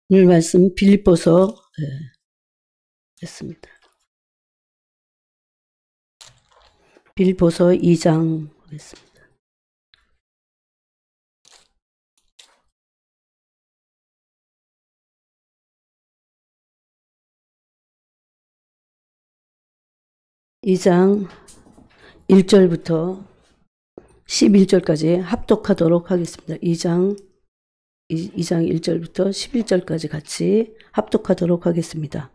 오늘 말씀 빌립보서 했습니다. 빌립보서 2장 했습니다. (2장) 1절부터 11절까지 합독하도록 하겠습니다. 2장 1절부터 11절까지 같이 합독하도록 하겠습니다.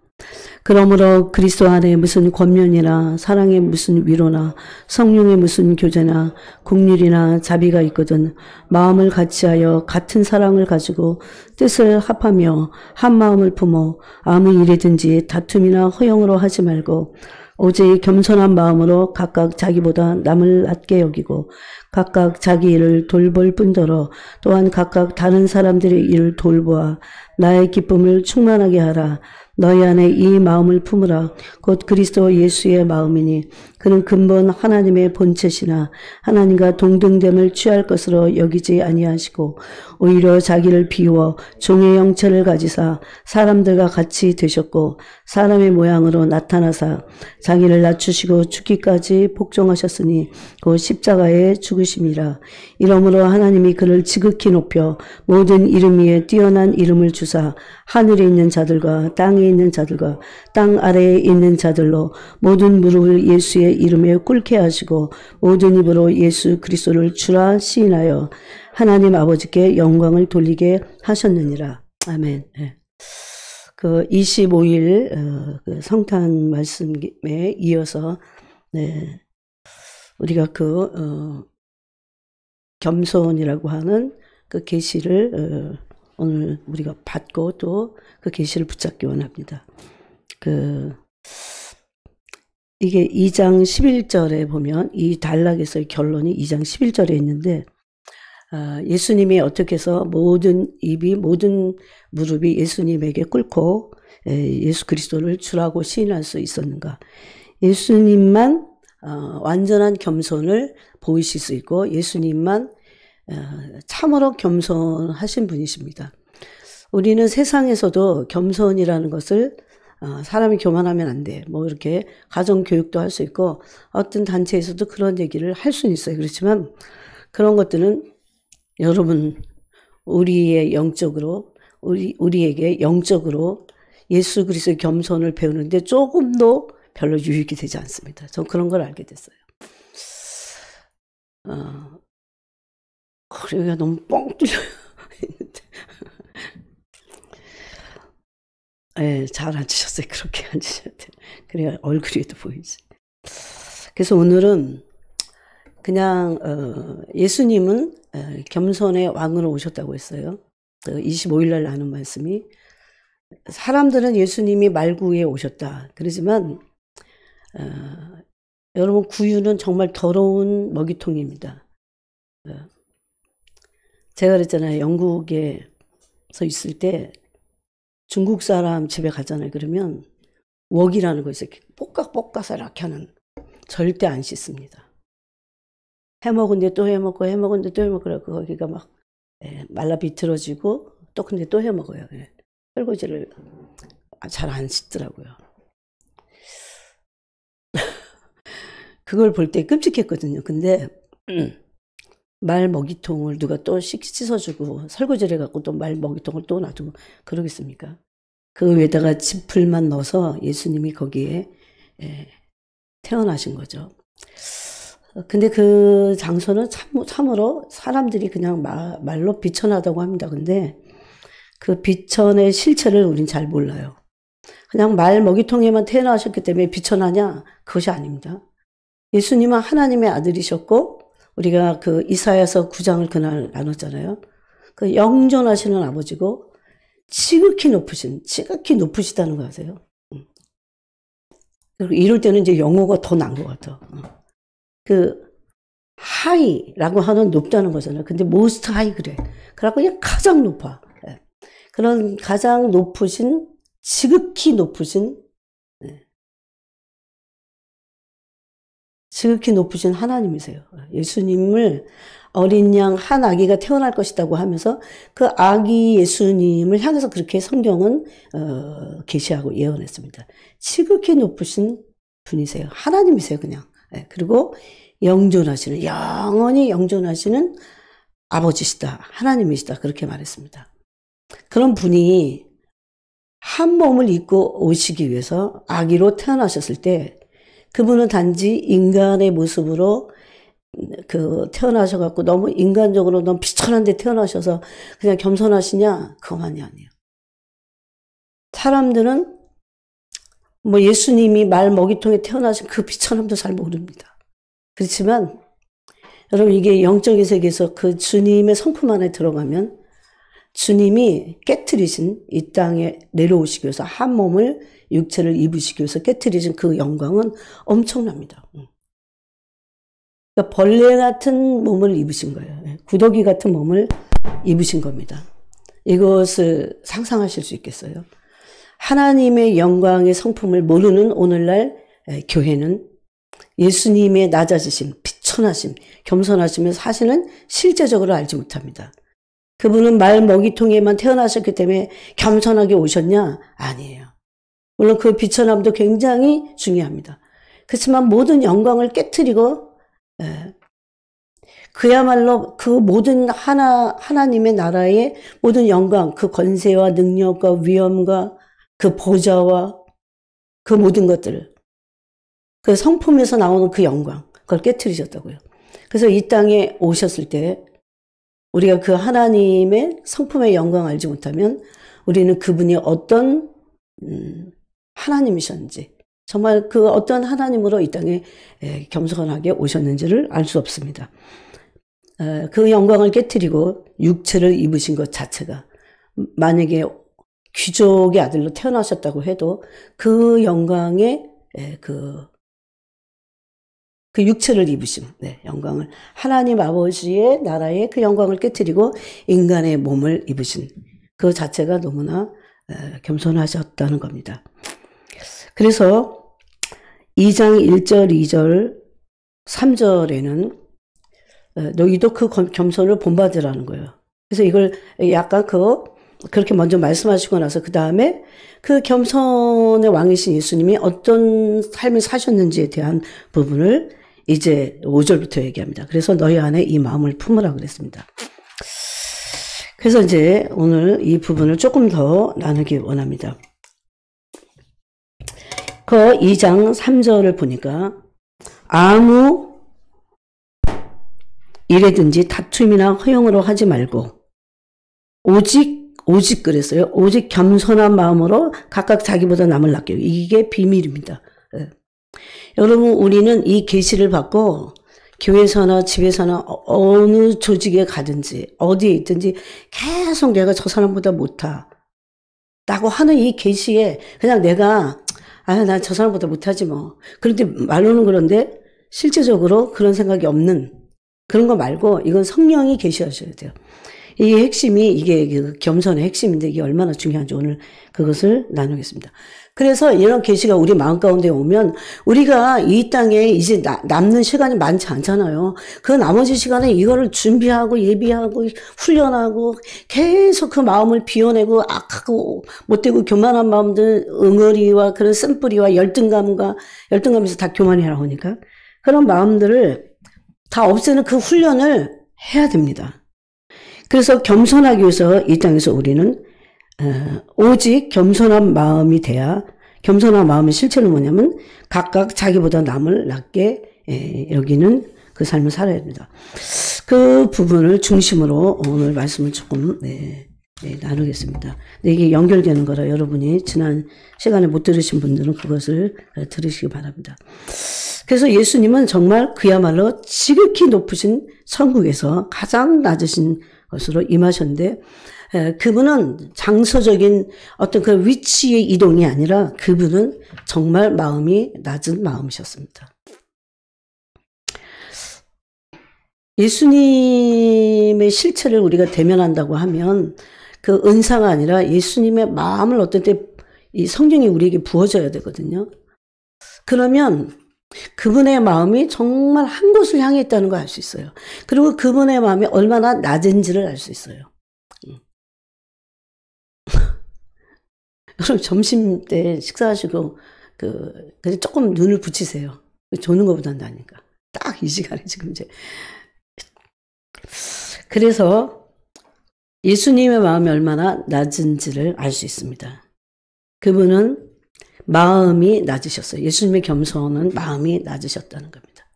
그러므로 그리스도 안에 무슨 권면이나 사랑의 무슨 위로나 성령의 무슨 교제나 긍휼이나 자비가 있거든 마음을 같이하여 같은 사랑을 가지고 뜻을 합하며 한 마음을 품어 아무 일이든지 다툼이나 허용으로 하지 말고 오직 겸손한 마음으로 각각 자기보다 남을 낮게 여기고 각각 자기 일을 돌볼 뿐더러 또한 각각 다른 사람들의 일을 돌보아 나의 기쁨을 충만하게 하라. 너희 안에 이 마음을 품으라. 곧 그리스도 예수의 마음이니 그는 근본 하나님의 본체시나 하나님과 동등됨을 취할 것으로 여기지 아니하시고 오히려 자기를 비워 종의 형체를 가지사 사람들과 같이 되셨고 사람의 모양으로 나타나사 자기를 낮추시고 죽기까지 복종하셨으니 곧 십자가에 죽으심이라. 이러므로 하나님이 그를 지극히 높여 모든 이름 위에 뛰어난 이름을 주사 하늘에 있는 자들과 땅에 있는 자들과 땅 아래에 있는 자들로 모든 무릎을 예수의 이름에 꿇게 하시고 모든 입으로 예수 그리스도를 주라 시인하여 하나님 아버지께 영광을 돌리게 하셨느니라. 아멘. 그 25일 그 성탄 말씀에 이어서 우리가 그 겸손이라고 하는 그 계시를 오늘 우리가 받고 또 그 계시를 붙잡기 원합니다. 이게 2장 11절에 보면 이 단락에서의 결론이 2장 11절에 있는데 예수님이 어떻게 해서 모든 입이 모든 무릎이 예수님에게 꿇고 예수 그리스도를 주라고 시인할 수 있었는가. 예수님만 완전한 겸손을 보이실 수 있고 예수님만 참으로 겸손하신 분이십니다. 우리는 세상에서도 겸손이라는 것을 사람이 교만하면 안 돼. 뭐 이렇게 가정교육도 할 수 있고 어떤 단체에서도 그런 얘기를 할 수는 있어요. 그렇지만 그런 것들은 여러분 우리의 영적으로 우리에게 영적으로 예수 그리스도의 겸손을 배우는데 조금도 별로 유익이 되지 않습니다. 전 그런 걸 알게 됐어요. 여기가 너무 뻥 뚫려 있는데 잘 앉으셨어요. 그렇게 앉으셔야 돼요. 그래야 얼굴에도 보이지. 그래서 오늘은 그냥 예수님은 겸손의 왕으로 오셨다고 했어요. 25일 날 나눈 말씀이 사람들은 예수님이 말구에 오셨다. 그러지만 여러분 구유는 정말 더러운 먹이통입니다. 제가 그랬잖아요. 영국에서 있을 때 중국 사람 집에 가잖아요. 그러면 웍이라는 거 있어요. 볶아서 이렇게 하는 절대 안 씻습니다. 해먹은데 또 해먹고 해먹은데 또 해먹고 거기가 막 말라 비틀어지고 또 근데 또 해먹어요. 설거지를 잘 안 씻더라고요. 그걸 볼 때 끔찍했거든요. 근데 말 먹이통을 누가 또 씻어주고 설거지를 해갖고 또 말 먹이통을 또 놔두고 그러겠습니까? 그 위에다가 지풀만 넣어서 예수님이 거기에 태어나신 거죠. 근데 그 장소는 참으로 사람들이 그냥 말로 비천하다고 합니다. 근데 그 비천의 실체를 우린 잘 몰라요. 그냥 말 먹이통에만 태어나셨기 때문에 비천하냐? 그것이 아닙니다. 예수님은 하나님의 아들이셨고 우리가 그 이사야서 9장을 그날 나눴잖아요. 그 영존하시는 아버지고 지극히 높으시다는 거 아세요? 그리고 이럴 때는 이제 영어가 더 나은 것 같아. 그 하이라고 하는 높다는 거잖아요. 근데 most high 그래. 그래갖고 그냥 가장 높아. 그런 가장 높으신 지극히 높으신 하나님이세요. 예수님을 어린 양 한 아기가 태어날 것이라고 하면서 그 아기 예수님을 향해서 그렇게 성경은 계시하고 예언했습니다. 지극히 높으신 분이세요. 하나님이세요, 그냥. 네, 그리고 영존하시는, 영원히 영존하시는 아버지시다, 하나님이시다, 그렇게 말했습니다. 그런 분이 한 몸을 입고 오시기 위해서 아기로 태어나셨을 때 그분은 단지 인간의 모습으로 태어나셔갖고 너무 인간적으로 너무 비천한데 태어나셔서 그냥 겸손하시냐? 그것만이 아니에요. 사람들은 뭐 예수님이 말 먹이통에 태어나신 그 비천함도 잘 모릅니다. 그렇지만 여러분, 이게 영적인 세계에서 그 주님의 성품 안에 들어가면 주님이 깨트리신 이 땅에 내려오시기 위해서 한 몸을, 육체를 입으시기 위해서 깨트리신 그 영광은 엄청납니다. 그러니까 벌레 같은 몸을 입으신 거예요. 구더기 같은 몸을 입으신 겁니다. 이것을 상상하실 수 있겠어요? 하나님의 영광의 성품을 모르는 오늘날 교회는 예수님의 낮아지심, 비천하심, 겸손하심을 사실은 실제적으로 알지 못합니다. 그분은 말 먹이통에만 태어나셨기 때문에 겸손하게 오셨냐? 아니에요. 물론 그 비천함도 굉장히 중요합니다. 그렇지만 모든 영광을 깨트리고 그야말로 그 모든 하나님의 나라의 모든 영광, 그 권세와 능력과 위엄과 그 보좌와 그 모든 것들을, 그 성품에서 나오는 그 영광, 그걸 깨트리셨다고요. 그래서 이 땅에 오셨을 때 우리가 그 하나님의 성품의 영광을 알지 못하면 우리는 그분이 어떤 하나님이셨는지, 정말 그 어떤 하나님으로 이 땅에 겸손하게 오셨는지를 알 수 없습니다. 그 영광을 깨트리고 육체를 입으신 것 자체가, 만약에 귀족의 아들로 태어나셨다고 해도 그 영광의 그 육체를 입으심, 영광을, 하나님 아버지의 나라의 그 영광을 깨트리고 인간의 몸을 입으신 그 자체가 너무나 겸손하셨다는 겁니다. 그래서 2장 1절, 2절, 3절에는 너희도 그 겸손을 본받으라는 거예요. 그래서 이걸 약간 그렇게 먼저 말씀하시고 나서 그 다음에 그 겸손의 왕이신 예수님이 어떤 삶을 사셨는지에 대한 부분을 이제 5절부터 얘기합니다. 그래서 너희 안에 이 마음을 품으라 그랬습니다. 그래서 이제 오늘 이 부분을 조금 더 나누기 원합니다. 그 2장 3절을 보니까 아무 일에든지 다툼이나 허용으로 하지 말고 오직 그랬어요. 오직 겸손한 마음으로 각각 자기보다 남을 낚여. 이게 비밀입니다. 여러분, 우리는 이 계시를 받고 교회에서나 집에서나 어느 조직에 가든지 어디에 있든지 계속 내가 저 사람보다 못하다고 하는 이 계시에 그냥 내가 난 저 사람보다 못하지 뭐. 그런데 말로는 그런데 실제적으로 그런 생각이 없는 그런 거 말고 이건 성령이 계시하셔야 돼요. 이 핵심이 이게 그 겸손의 핵심인데 이게 얼마나 중요한지 오늘 그것을 나누겠습니다. 그래서 이런 계시가 우리 마음 가운데 오면 우리가 이 땅에 이제 남는 시간이 많지 않잖아요. 그 나머지 시간에 이거를 준비하고 예비하고 훈련하고 계속 그 마음을 비워내고 악하고 못되고 교만한 마음들, 응어리와 그런 쓴뿌리와 열등감에서 다 교만이라고 하니까 그런 마음들을 다 없애는 그 훈련을 해야 됩니다. 그래서 겸손하기 위해서 이 땅에서 우리는 오직 겸손한 마음이 돼야, 겸손한 마음의 실체는 뭐냐면 각각 자기보다 남을 낮게 여기는 그 삶을 살아야 됩니다. 그 부분을 중심으로 오늘 말씀을 조금 나누겠습니다. 근데 이게 연결되는 거라 여러분이 지난 시간에 못 들으신 분들은 그것을 들으시기 바랍니다. 그래서 예수님은 정말 그야말로 지극히 높으신 천국에서 가장 낮으신 것으로 임하셨는데 그분은 장소적인 어떤 그 위치의 이동이 아니라 그분은 정말 마음이 낮은 마음이셨습니다. 예수님의 실체를 우리가 대면한다고 하면 그 은사가 아니라 예수님의 마음을 어떤 때 이 성령이 우리에게 부어져야 되거든요. 그러면 그분의 마음이 정말 한 곳을 향해 있다는 걸 알 수 있어요. 그리고 그분의 마음이 얼마나 낮은지를 알 수 있어요. 여러분 점심 때 식사하시고 그냥 조금 눈을 붙이세요. 조는 것보단 나으니까. 딱 이 시간에 지금 이제. 그래서 예수님의 마음이 얼마나 낮은지를 알 수 있습니다. 그분은 마음이 낮으셨어요. 예수님의 겸손은 마음이 낮으셨다는 겁니다.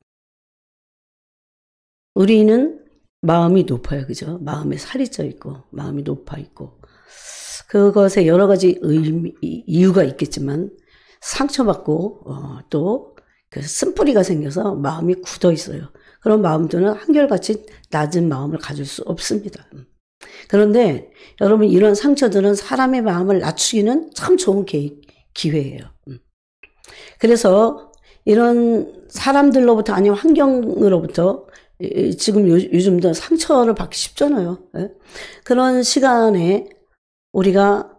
우리는 마음이 높아요. 그죠? 마음에 살이 쪄 있고, 마음이 높아 있고, 그것에 여러 가지 이유가 있겠지만, 상처받고, 또, 그 쓴뿌리가 생겨서 마음이 굳어 있어요. 그런 마음들은 한결같이 낮은 마음을 가질 수 없습니다. 그런데 여러분, 이런 상처들은 사람의 마음을 낮추기는 참 좋은 기회예요. 그래서 이런 사람들로부터 아니면 환경으로부터 지금 요즘도 상처를 받기 쉽잖아요. 그런 시간에 우리가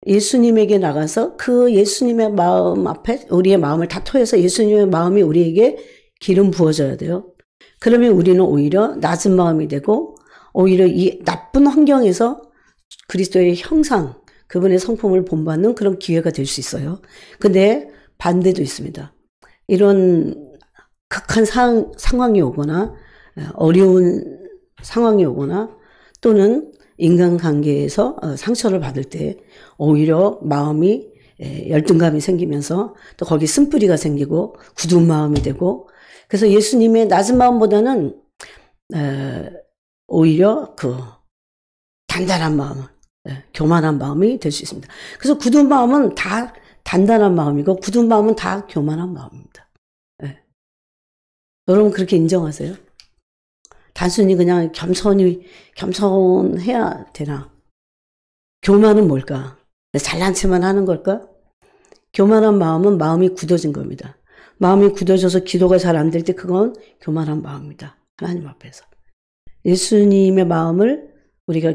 예수님에게 나가서 그 예수님의 마음 앞에 우리의 마음을 다 토해서 예수님의 마음이 우리에게 기름 부어줘야 돼요. 그러면 우리는 오히려 낮은 마음이 되고 오히려 이 나쁜 환경에서 그리스도의 형상, 그분의 성품을 본받는 그런 기회가 될 수 있어요. 근데 반대도 있습니다. 이런 극한 상황이 오거나 어려운 상황이 오거나 또는 인간관계에서 상처를 받을 때 오히려 마음이 열등감이 생기면서 또 거기 쓴뿌리가 생기고 굳은 마음이 되고 그래서 예수님의 낮은 마음보다는 오히려 그 단단한 마음, 교만한 마음이 될 수 있습니다. 그래서 굳은 마음은 다 단단한 마음이고 굳은 마음은 다 교만한 마음입니다. 여러분 그렇게 인정하세요? 단순히 그냥 겸손해야 되나? 교만은 뭘까? 잘난 체만 하는 걸까? 교만한 마음은 마음이 굳어진 겁니다. 마음이 굳어져서 기도가 잘 안 될 때 그건 교만한 마음입니다. 하나님 앞에서. 예수님의 마음을 우리가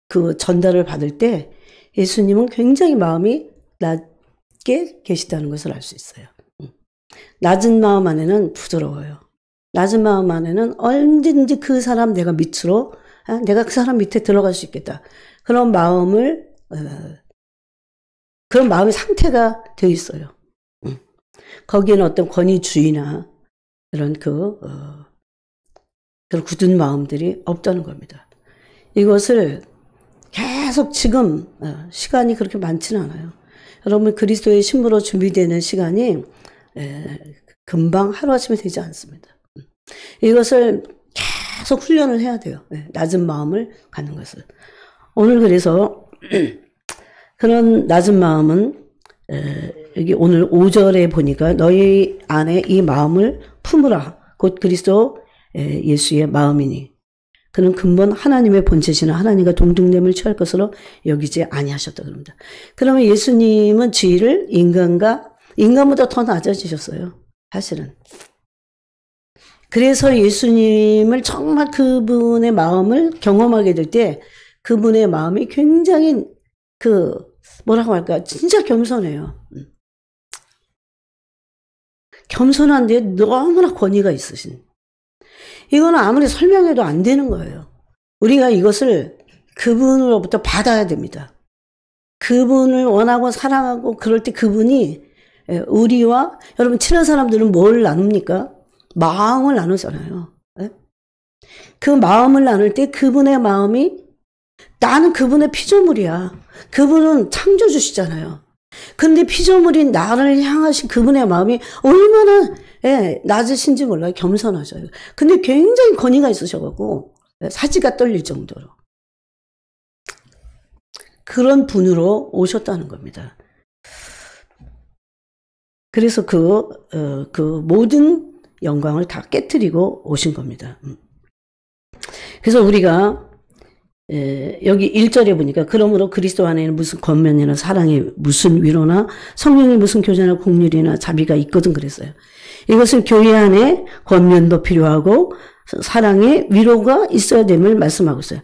그 전달을 받을 때 예수님은 굉장히 마음이 낮게 계시다는 것을 알 수 있어요. 낮은 마음 안에는 부드러워요. 낮은 마음 안에는 언제든지 그 사람 내가 밑으로 내가 그 사람 밑에 들어갈 수 있겠다. 그런 마음을 그런 마음의 상태가 되어 있어요. 거기에는 어떤 권위주의나 이런 그런 굳은 마음들이 없다는 겁니다. 이것을 계속 지금 시간이 그렇게 많지는 않아요. 여러분 그리스도의 신부로 준비되는 시간이 금방 하루아침에 되지 않습니다. 이것을 계속 훈련을 해야 돼요. 낮은 마음을 갖는 것을. 오늘 그래서 그런 낮은 마음은 여기 오늘 5절에 보니까 너희 안에 이 마음을 품으라. 곧 그리스도 예수의 마음이니. 그는 근본 하나님의 본체시나 하나님과 동등됨을 취할 것으로 여기지 아니하셨다 그럽니다. 그러면 예수님은 지위를 인간보다 더 낮아지셨어요. 사실은. 그래서 예수님을 정말 그분의 마음을 경험하게 될 때 그분의 마음이 굉장히 뭐라고 할까? 진짜 겸손해요. 겸손한데 너무나 권위가 있으신. 이거는 아무리 설명해도 안 되는 거예요. 우리가 이것을 그분으로부터 받아야 됩니다. 그분을 원하고 사랑하고 그럴 때 그분이 우리와 여러분 친한 사람들은 뭘 나눕니까? 마음을 나누잖아요. 그 마음을 나눌 때 그분의 마음이 나는 그분의 피조물이야. 그분은 창조주시잖아요. 근데 피조물인 나를 향하신 그분의 마음이 얼마나 낮으신지 몰라요. 겸손하셔요. 근데 굉장히 권위가 있으셔갖고 사지가 떨릴 정도로 그런 분으로 오셨다는 겁니다. 그래서 그 모든 영광을 다 깨트리고 오신 겁니다. 그래서 우리가 여기 1절에 보니까 그러므로 그리스도 안에는 무슨 권면이나 사랑이 무슨 위로나 성령이 무슨 교제나 긍휼이나 자비가 있거든 그랬어요. 이것은 교회 안에 권면도 필요하고 사랑의 위로가 있어야 됨을 말씀하고 있어요.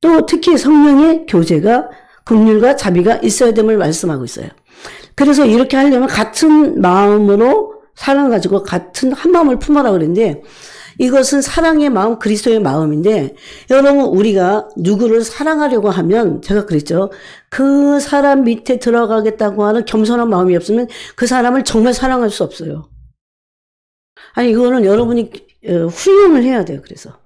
또 특히 성령의 교제가 긍휼과 자비가 있어야 됨을 말씀하고 있어요. 그래서 이렇게 하려면 같은 마음으로 사랑을 가지고 같은 한 마음을 품어라 그랬는데 이것은 사랑의 마음, 그리스도의 마음인데 여러분 우리가 누구를 사랑하려고 하면 제가 그랬죠. 그 사람 밑에 들어가겠다고 하는 겸손한 마음이 없으면 그 사람을 정말 사랑할 수 없어요. 아니 이거는 여러분이 훈련을 해야 돼요. 그래서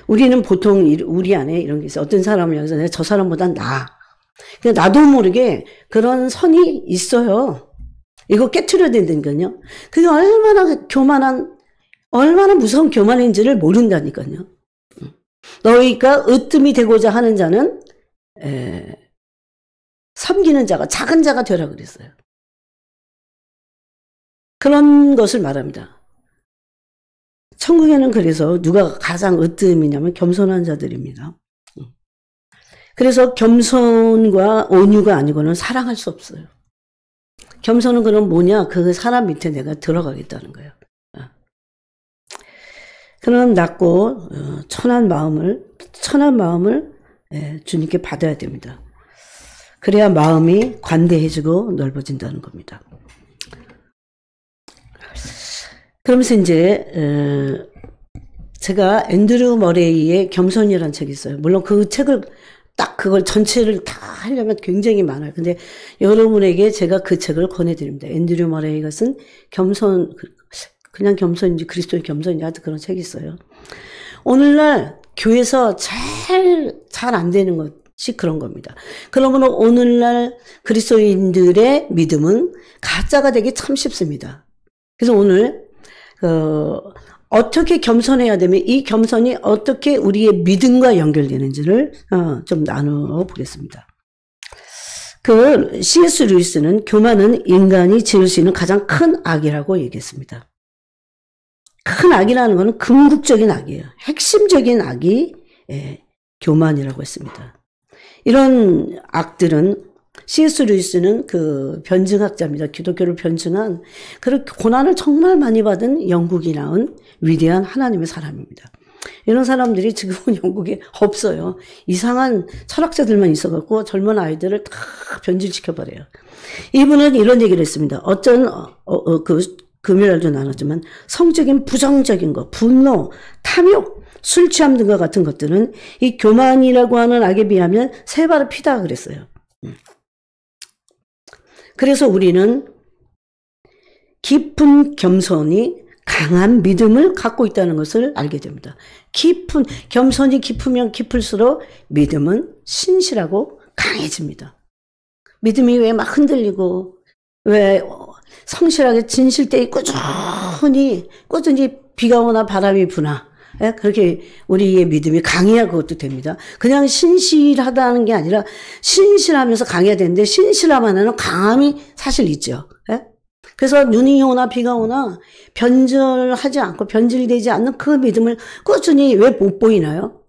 우리는 보통 우리 안에 이런 게 있어요. 어떤 사람을 향해서 내가 저 사람보다 나아. 나도 모르게 그런 선이 있어요. 이거 깨트려야 된다니까요. 그게 얼마나 무서운 교만인지를 모른다니까요. 너희가 으뜸이 되고자 하는 자는 섬기는 자가 작은 자가 되라 그랬어요. 그런 것을 말합니다. 천국에는 그래서 누가 가장 으뜸이냐면 겸손한 자들입니다. 그래서 겸손과 온유가 아니고는 사랑할 수 없어요. 겸손은 그럼 뭐냐? 그 사람 밑에 내가 들어가겠다는 거예요. 그런 낮고 천한 마음을 주님께 받아야 됩니다. 그래야 마음이 관대해지고 넓어진다는 겁니다. 그러면서 이제 제가 앤드류 머레이의 겸손이라는 책이 있어요. 물론 그 책을 딱 그걸 전체를 다 하려면 굉장히 많아요. 근데 여러분에게 제가 그 책을 권해드립니다. 앤드류 머레이가 쓴 그냥 겸손인지 그리스도의 겸손인지 하여튼 그런 책이 있어요. 오늘날 교회에서 잘 안 되는 것이 그런 겁니다. 그러면 오늘날 그리스도인들의 믿음은 가짜가 되기 참 쉽습니다. 그래서 오늘 어떻게 겸손해야 되면 이 겸손이 어떻게 우리의 믿음과 연결되는지를 좀 나누어 보겠습니다. C.S. 루이스는 교만은 인간이 지을 수 있는 가장 큰 악이라고 얘기했습니다. 큰 악이라는 것은 궁극적인 악이에요. 핵심적인 악이 교만이라고 했습니다. 이런 악들은 C.S. 루이스는 그 변증학자입니다. 기독교를 변증한 그렇게 고난을 정말 많이 받은 영국이 낳은 위대한 하나님의 사람입니다. 이런 사람들이 지금은 영국에 없어요. 이상한 철학자들만 있어갖고 젊은 아이들을 다 변질시켜버려요. 이분은 이런 얘기를 했습니다. 금요일도 나눴지만 성적인 부정적인 것, 분노, 탐욕, 술 취함 등과 같은 것들은 이 교만이라고 하는 악에 비하면 3발의 피다 그랬어요. 그래서 우리는 깊은 겸손이 강한 믿음을 갖고 있다는 것을 알게 됩니다. 겸손이 깊으면 깊을수록 믿음은 신실하고 강해집니다. 믿음이 왜 막 흔들리고 왜 성실하게 진실되이 꾸준히 비가 오나 바람이 부나 그렇게 우리의 믿음이 강해야 그것도 됩니다. 그냥 신실하다는 게 아니라 신실하면서 강해야 되는데 신실함 안에는 강함이 사실 있죠. 그래서 눈이 오나 비가 오나 변질되지 않는 그 믿음을 꾸준히 왜 못 보이나요?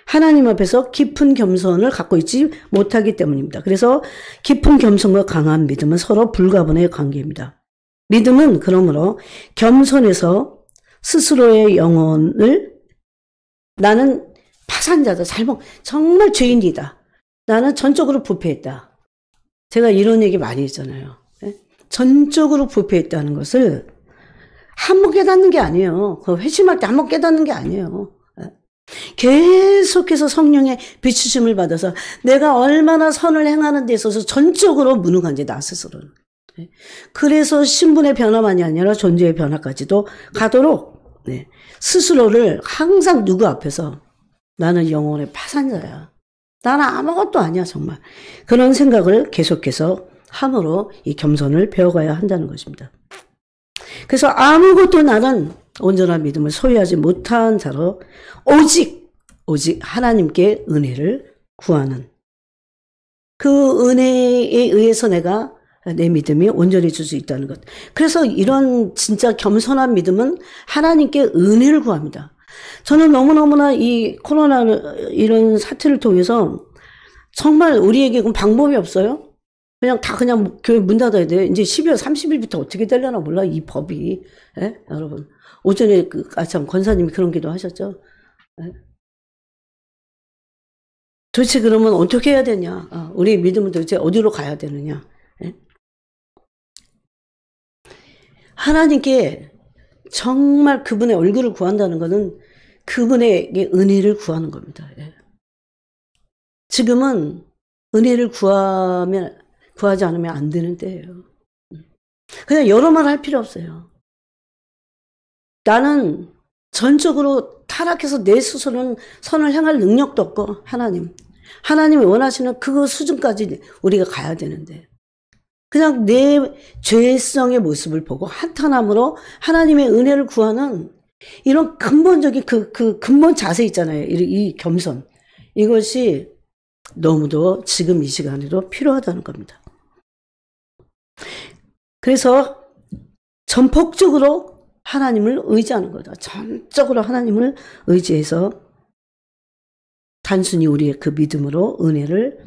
하나님 앞에서 깊은 겸손을 갖고 있지 못하기 때문입니다. 그래서 깊은 겸손과 강한 믿음은 서로 불가분의 관계입니다. 믿음은 그러므로 겸손해서 스스로의 영혼을 나는 파산자다. 정말 죄인이다. 나는 전적으로 부패했다. 제가 이런 얘기 많이 했잖아요. 전적으로 부패했다는 것을 한 번 깨닫는 게 아니에요. 회심할 때 한 번 깨닫는 게 아니에요. 계속해서 성령의 비추심을 받아서 내가 얼마나 선을 행하는 데 있어서 전적으로 무능한지 나 스스로는. 그래서 신분의 변화만이 아니라 존재의 변화까지도 가도록 스스로를 항상 누구 앞에서 나는 영혼의 파산자야. 나는 아무것도 아니야 정말. 그런 생각을 계속해서 함으로 이 겸손을 배워가야 한다는 것입니다. 그래서 아무것도 나는 온전한 믿음을 소유하지 못한 자로 오직 하나님께 은혜를 구하는 그 은혜에 의해서 내가 내 믿음이 온전해질 수 있다는 것. 그래서 이런 진짜 겸손한 믿음은 하나님께 은혜를 구합니다. 저는 너무너무나 이 코로나 이런 사태를 통해서 정말 우리에게 방법이 없어요. 그냥 교회 문 닫아야 돼요. 이제 12월 30일부터 어떻게 되려나 몰라, 이 법이. 여러분. 오전에 참 권사님이 그런 기도 하셨죠. 도대체 그러면 어떻게 해야 되냐? 우리의 믿음은 도대체 어디로 가야 되느냐? 하나님께 정말 그분의 얼굴을 구한다는 것은 그분에게 은혜를 구하는 겁니다. 예. 지금은 은혜를 구하지 않으면 안 되는 때예요. 그냥 여러 말 할 필요 없어요. 나는 전적으로 타락해서 내 스스로는 선을 향할 능력도 없고 하나님이 원하시는 그 수준까지 우리가 가야 되는데 그냥 내 죄성의 모습을 보고 한탄함으로 하나님의 은혜를 구하는 이런 근본적인 그 근본 자세 있잖아요. 이 겸손. 이것이 너무도 지금 이 시간에도 필요하다는 겁니다. 그래서 전폭적으로 하나님을 의지하는 거다. 전적으로 하나님을 의지해서 단순히 우리의 그 믿음으로 은혜를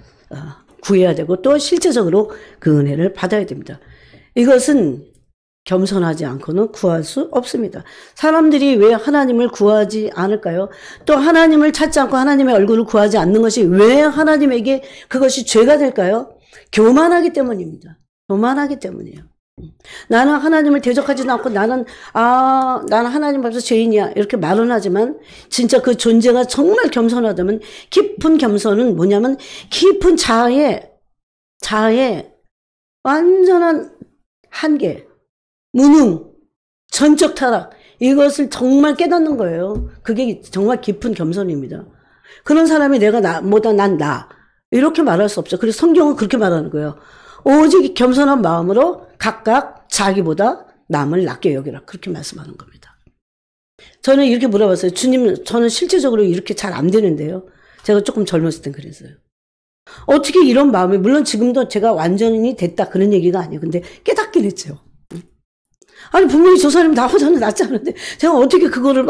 구해야 되고 또 실제적으로 그 은혜를 받아야 됩니다. 이것은 겸손하지 않고는 구할 수 없습니다. 사람들이 왜 하나님을 구하지 않을까요? 또 하나님을 찾지 않고 하나님의 얼굴을 구하지 않는 것이 왜 하나님에게 그것이 죄가 될까요? 교만하기 때문입니다. 교만하기 때문이에요. 나는 하나님을 대적하지도 않고 나는 하나님 앞에서 죄인이야 이렇게 말은 하지만 진짜 그 존재가 정말 겸손하다면 깊은 겸손은 뭐냐면 깊은 자아의 완전한 한계, 무능, 전적 타락 이것을 정말 깨닫는 거예요. 그게 정말 깊은 겸손입니다. 그런 사람이 내가 나보다 난 나 이렇게 말할 수 없죠. 그래서 성경은 그렇게 말하는 거예요. 오직 겸손한 마음으로 각각 자기보다 남을 낮게 여기라. 그렇게 말씀하는 겁니다. 저는 이렇게 물어봤어요. 주님, 저는 실제적으로 이렇게 잘 안 되는데요. 제가 조금 젊었을 땐 그랬어요. 어떻게 이런 마음이, 물론 지금도 제가 완전히 됐다 그런 얘기가 아니에요. 근데 깨닫긴 했죠. 아니, 분명히 저 사람이 나보다는 낫지 않은데 제가 어떻게 그거를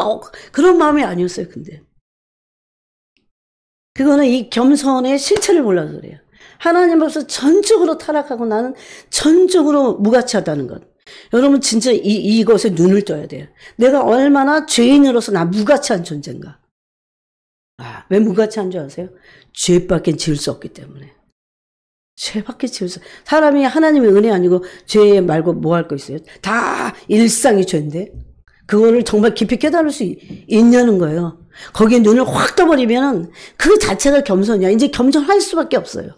그런 마음이 아니었어요. 근데 그거는 이 겸손의 실체를 몰라서 그래요. 하나님 앞에서 전적으로 타락하고 나는 전적으로 무가치하다는 것. 여러분 진짜 이것에 눈을 떠야 돼요. 내가 얼마나 죄인으로서 나 무가치한 존재인가. 왜 무가치한 줄 아세요? 죄밖에 지을 수 없기 때문에. 죄밖에 지을 수 사람이 하나님의 은혜 아니고 죄 말고 뭐 할 거 있어요? 다 일상이 죄인데 그거를 정말 깊이 깨달을 수 있냐는 거예요. 거기에 눈을 확 떠버리면 그 자체가 겸손이야. 이제 겸손할 수밖에 없어요.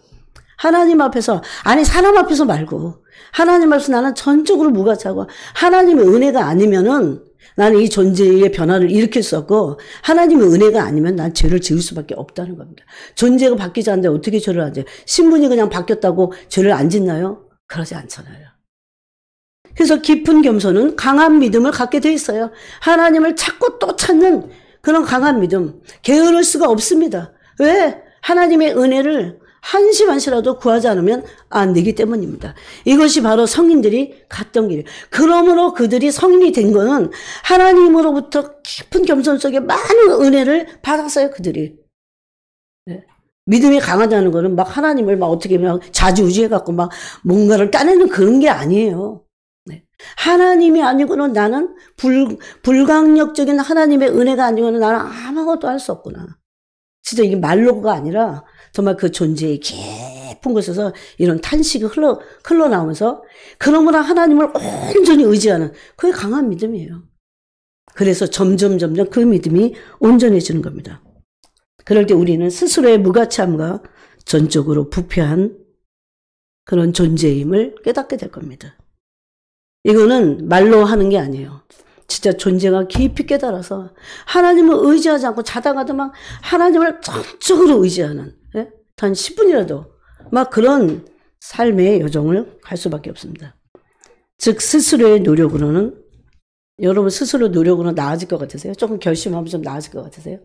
하나님 앞에서, 아니 사람 앞에서 말고 하나님 앞에서 나는 전적으로 무가치하고 하나님의 은혜가 아니면은 나는 이 존재의 변화를 일으킬 수 없고 하나님의 은혜가 아니면 난 죄를 지을 수밖에 없다는 겁니다. 존재가 바뀌지 않는데 어떻게 죄를 안 져요? 신분이 그냥 바뀌었다고 죄를 안 짓나요? 그러지 않잖아요. 그래서 깊은 겸손은 강한 믿음을 갖게 돼 있어요. 하나님을 찾고 또 찾는 그런 강한 믿음. 게으를 수가 없습니다. 왜? 하나님의 은혜를 한시만시라도 구하지 않으면 안 되기 때문입니다. 이것이 바로 성인들이 갔던 길이에요. 그러므로 그들이 성인이 된 거는 하나님으로부터 깊은 겸손 속에 많은 은혜를 받았어요. 그들이. 네. 믿음이 강하다는 거는 막 하나님을 막 어떻게 막 자지우지해갖고 막 뭔가를 따내는 그런 게 아니에요. 네. 하나님이 아니고는 나는 불강력적인 하나님의 은혜가 아니고는 나는 아무것도 할 수 없구나. 진짜 이게 말로가 아니라 정말 그 존재의 깊은 곳에서 이런 탄식이 흘러나오면서 그러므로 하나님을 온전히 의지하는 그게 강한 믿음이에요. 그래서 점점 그 믿음이 온전해지는 겁니다. 그럴 때 우리는 스스로의 무가치함과 전적으로 부패한 그런 존재임을 깨닫게 될 겁니다. 이거는 말로 하는 게 아니에요. 진짜 존재가 깊이 깨달아서 하나님을 의지하지 않고 자다가도 막 하나님을 전적으로 의지하는 단 10분이라도 막 그런 삶의 여정을 갈 수밖에 없습니다. 즉 스스로의 노력으로는 여러분 스스로 노력으로 나아질 것 같으세요? 조금 결심하면 좀 나아질 것 같으세요?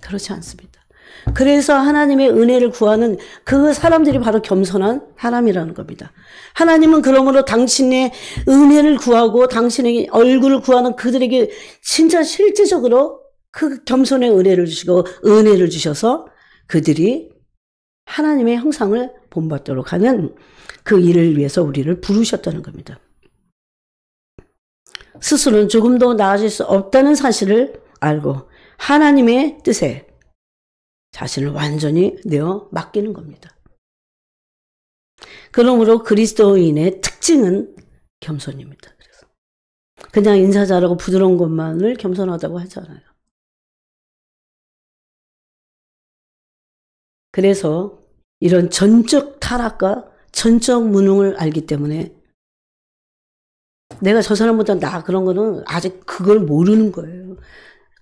그렇지 않습니다. 그래서 하나님의 은혜를 구하는 그 사람들이 바로 겸손한 사람이라는 겁니다. 하나님은 그러므로 당신의 은혜를 구하고 당신의 얼굴을 구하는 그들에게 진짜 실제적으로 그 겸손의 은혜를 주시고 은혜를 주셔서 그들이 하나님의 형상을 본받도록 하는 그 일을 위해서 우리를 부르셨다는 겁니다. 스스로는 조금도 나아질 수 없다는 사실을 알고 하나님의 뜻에 자신을 완전히 내어 맡기는 겁니다. 그러므로 그리스도인의 특징은 겸손입니다. 그냥 인사 잘하고 부드러운 것만을 겸손하다고 하잖아요. 그래서 이런 전적 타락과 전적 무능을 알기 때문에 내가 저 사람보다 나 그런 거는 아직 그걸 모르는 거예요.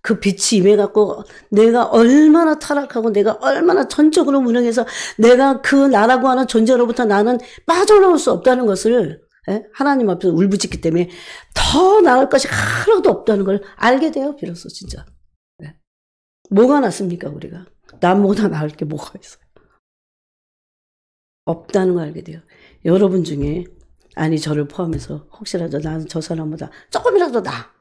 그 빛이 임해갖고 내가 얼마나 타락하고 내가 얼마나 전적으로 무능해서 내가 그 나라고 하는 존재로부터 나는 빠져나올 수 없다는 것을 하나님 앞에서 울부짖기 때문에 더 나을 것이 하나도 없다는 걸 알게 돼요. 비로소 진짜. 뭐가 낫습니까 우리가? 남보다 나을 게 뭐가 있어요? 없다는 걸 알게 돼요. 여러분 중에 아니 저를 포함해서 혹시라도 나는 저 사람보다 조금이라도 나.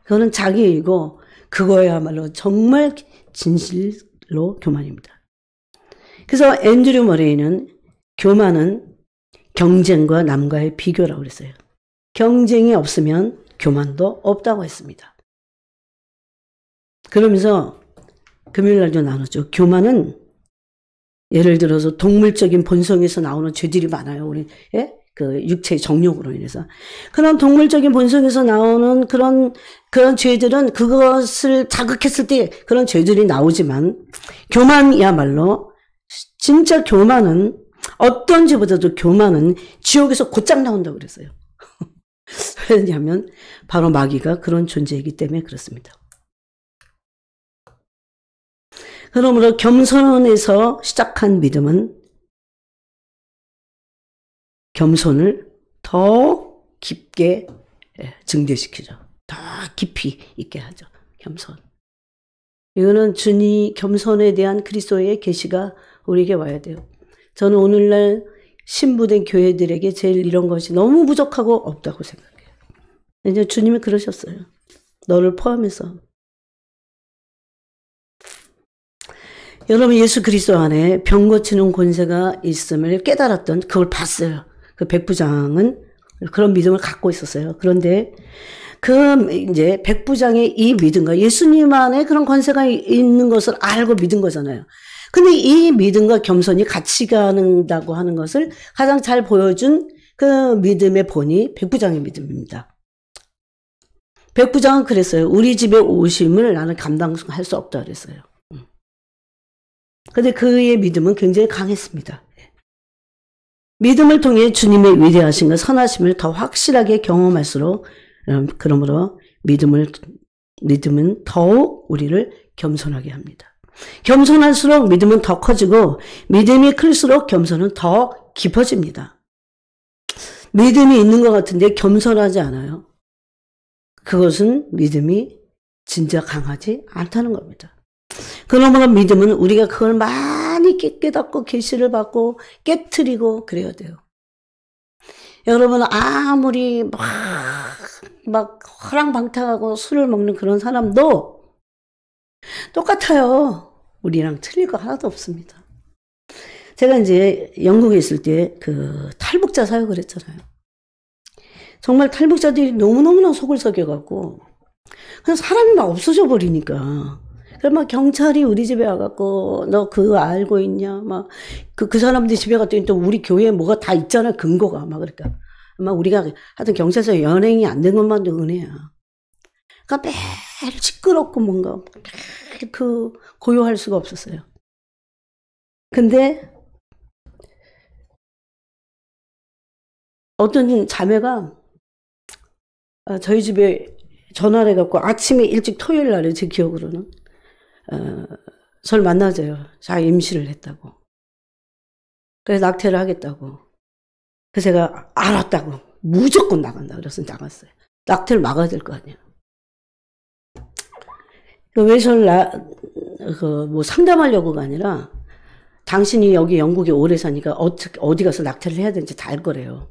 그거는 자기이고 그거야말로 정말 진실로 교만입니다. 그래서 앤드류 머레이는 교만은 경쟁과 남과의 비교라고 그랬어요. 경쟁이 없으면 교만도 없다고 했습니다. 그러면서 금요일날도 나눴죠. 교만은 예를 들어서 동물적인 본성에서 나오는 죄들이 많아요. 우리 그 육체의 정욕으로 인해서. 그런 동물적인 본성에서 나오는 그런 죄들은 그것을 자극했을 때 그런 죄들이 나오지만 교만이야말로 진짜 교만은 어떤 죄보다도 교만은 지옥에서 곧장 나온다고 그랬어요. 왜냐하면 바로 마귀가 그런 존재이기 때문에 그렇습니다. 그러므로 겸손에서 시작한 믿음은 겸손을 더 깊게 증대시키죠. 더 깊이 있게 하죠. 겸손. 이거는 겸손에 대한 그리스도의 계시가 우리에게 와야 돼요. 저는 오늘날 신부된 교회들에게 제일 이런 것이 너무 부족하고 없다고 생각해요. 이제 주님이 그러셨어요. 너를 포함해서. 여러분 예수 그리스도 안에 병 고치는 권세가 있음을 깨달았던 그걸 봤어요. 그 백부장은 그런 믿음을 갖고 있었어요. 그런데 이제 백부장의 이 믿음과 예수님 안에 그런 권세가 있는 것을 알고 믿은 거잖아요. 근데 이 믿음과 겸손이 같이 가는다고 하는 것을 가장 잘 보여준 그 믿음의 본이 백부장의 믿음입니다. 백부장은 그랬어요. 우리 집에 오심을 나는 감당할 수 없다 그랬어요. 근데 그의 믿음은 굉장히 강했습니다. 믿음을 통해 주님의 위대하심과 선하심을 더 확실하게 경험할수록 그러므로 믿음은 더욱 우리를 겸손하게 합니다. 겸손할수록 믿음은 더 커지고 믿음이 클수록 겸손은 더 깊어집니다. 믿음이 있는 것 같은데 겸손하지 않아요. 그것은 믿음이 진짜 강하지 않다는 겁니다. 그러므로 믿음은 우리가 그걸 많이 깨닫고 계시를 받고 깨트리고 그래야 돼요. 여러분 아무리 막 허랑방탕하고 술을 먹는 그런 사람도 똑같아요. 우리랑 틀릴 거 하나도 없습니다. 제가 이제 영국에 있을 때 그 탈북자 사역을 했잖아요. 정말 탈북자들이 너무너무나 속을 썩여갖고 그냥 사람이 막 없어져 버리니까 그럼 막 경찰이 우리 집에 와갖고 너 그거 알고 있냐? 막 그 사람들 집에 갔더니 또 우리 교회에 뭐가 다 있잖아 근거가 막 그러니까 막 우리가 하여튼 경찰서 연행이 안 된 것만도 은혜야. 그러니까 매일 시끄럽고 뭔가 그 고요할 수가 없었어요. 근데 어떤 자매가 저희 집에 전화를 해갖고 아침에 일찍 토요일 날에 제 기억으로는 저를 만나줘요. 자기 임신을 했다고. 그래서 낙태를 하겠다고. 그래서 제가 알았다고. 무조건 나간다. 그래서 나갔어요. 낙태를 막아야 될 거 아니야. 왜 저를 뭐 상담하려고가 아니라 당신이 여기 영국에 오래 사니까 어디 가서 낙태를 해야 되는지 다 알 거래요.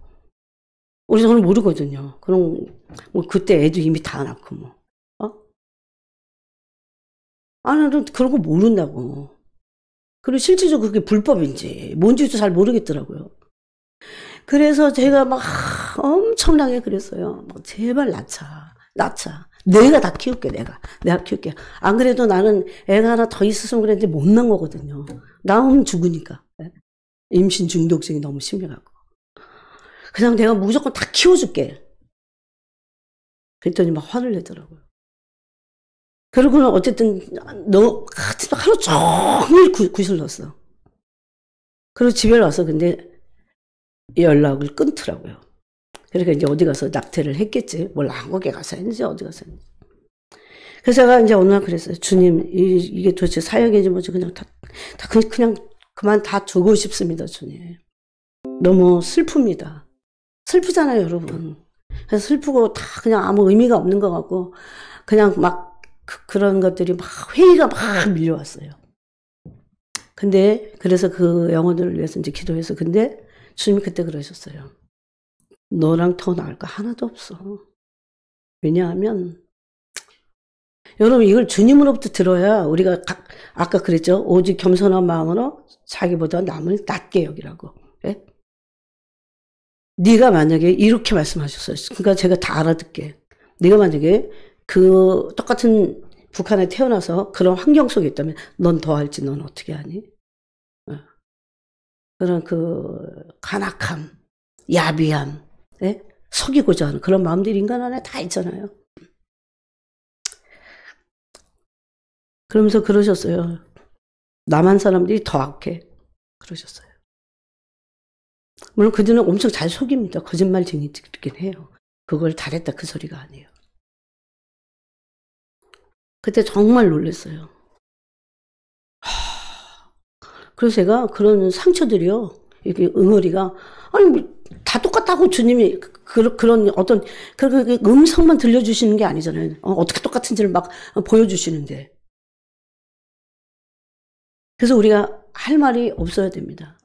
우리 저는 모르거든요. 그럼 뭐 그때 애도 이미 다 낳고 뭐. 나는 그런 거 모른다고. 그리고 실질적으로 그게 불법인지 뭔지도 잘 모르겠더라고요. 그래서 제가 막 엄청나게 그랬어요. 막 제발 낳자. 내가 다 키울게, 내가 키울게. 안 그래도 나는 애가 하나 더 있었으면 그랬는데 못 낳은 거거든요. 낳으면 죽으니까. 임신 중독증이 너무 심해갖고. 그냥 내가 무조건 다 키워줄게. 그랬더니 막 화를 내더라고요. 그러고는 어쨌든 하루 종일 굿을 넣었어. 그리고 집에 와서 근데 연락을 끊더라고요. 그러니까 이제 어디 가서 낙태를 했겠지. 뭘 한국에 가서 했는지 어디 가서 했는지. 그래서 제가 이제 어느 날 그랬어요. 주님, 이게 도대체 사역인지 뭐지 그냥 그냥 그만 다 두고 싶습니다, 주님. 너무 슬픕니다. 슬프잖아요, 여러분. 그래서 슬프고 다 그냥 아무 의미가 없는 것 같고 그냥 막 그런 것들이 막 회의가 막 밀려왔어요. 근데 그래서 그 영혼들을 위해서 이제 기도해서 근데 주님이 그때 그러셨어요. 너랑 더 나을 거 하나도 없어. 왜냐하면 여러분 이걸 주님으로부터 들어야 우리가 아까 그랬죠. 오직 겸손한 마음으로 자기보다 남을 낮게 여기라고. 예? 네가 만약에 이렇게 말씀하셨어요. 그러니까 제가 다 알아듣게. 네가 만약에 그 똑같은 북한에 태어나서 그런 환경 속에 있다면 넌 더 알지. 넌 어떻게 하니? 그런 그 간악함, 야비함, 예? 속이고자 하는 그런 마음들이 인간 안에 다 있잖아요. 그러면서 그러셨어요. 남한 사람들이 더 악해. 그러셨어요. 물론 그들은 엄청 잘 속입니다. 거짓말쟁이들이긴 해요. 그걸 잘했다 그 소리가 아니에요. 그때 정말 놀랐어요. 그래서 제가 그런 상처들이요. 이렇게 응어리가 아니 다 똑같다고 주님이 그런 어떤 그 음성만 들려주시는 게 아니잖아요. 어떻게 똑같은지를 막 보여주시는데. 그래서 우리가 할 말이 없어야 됩니다.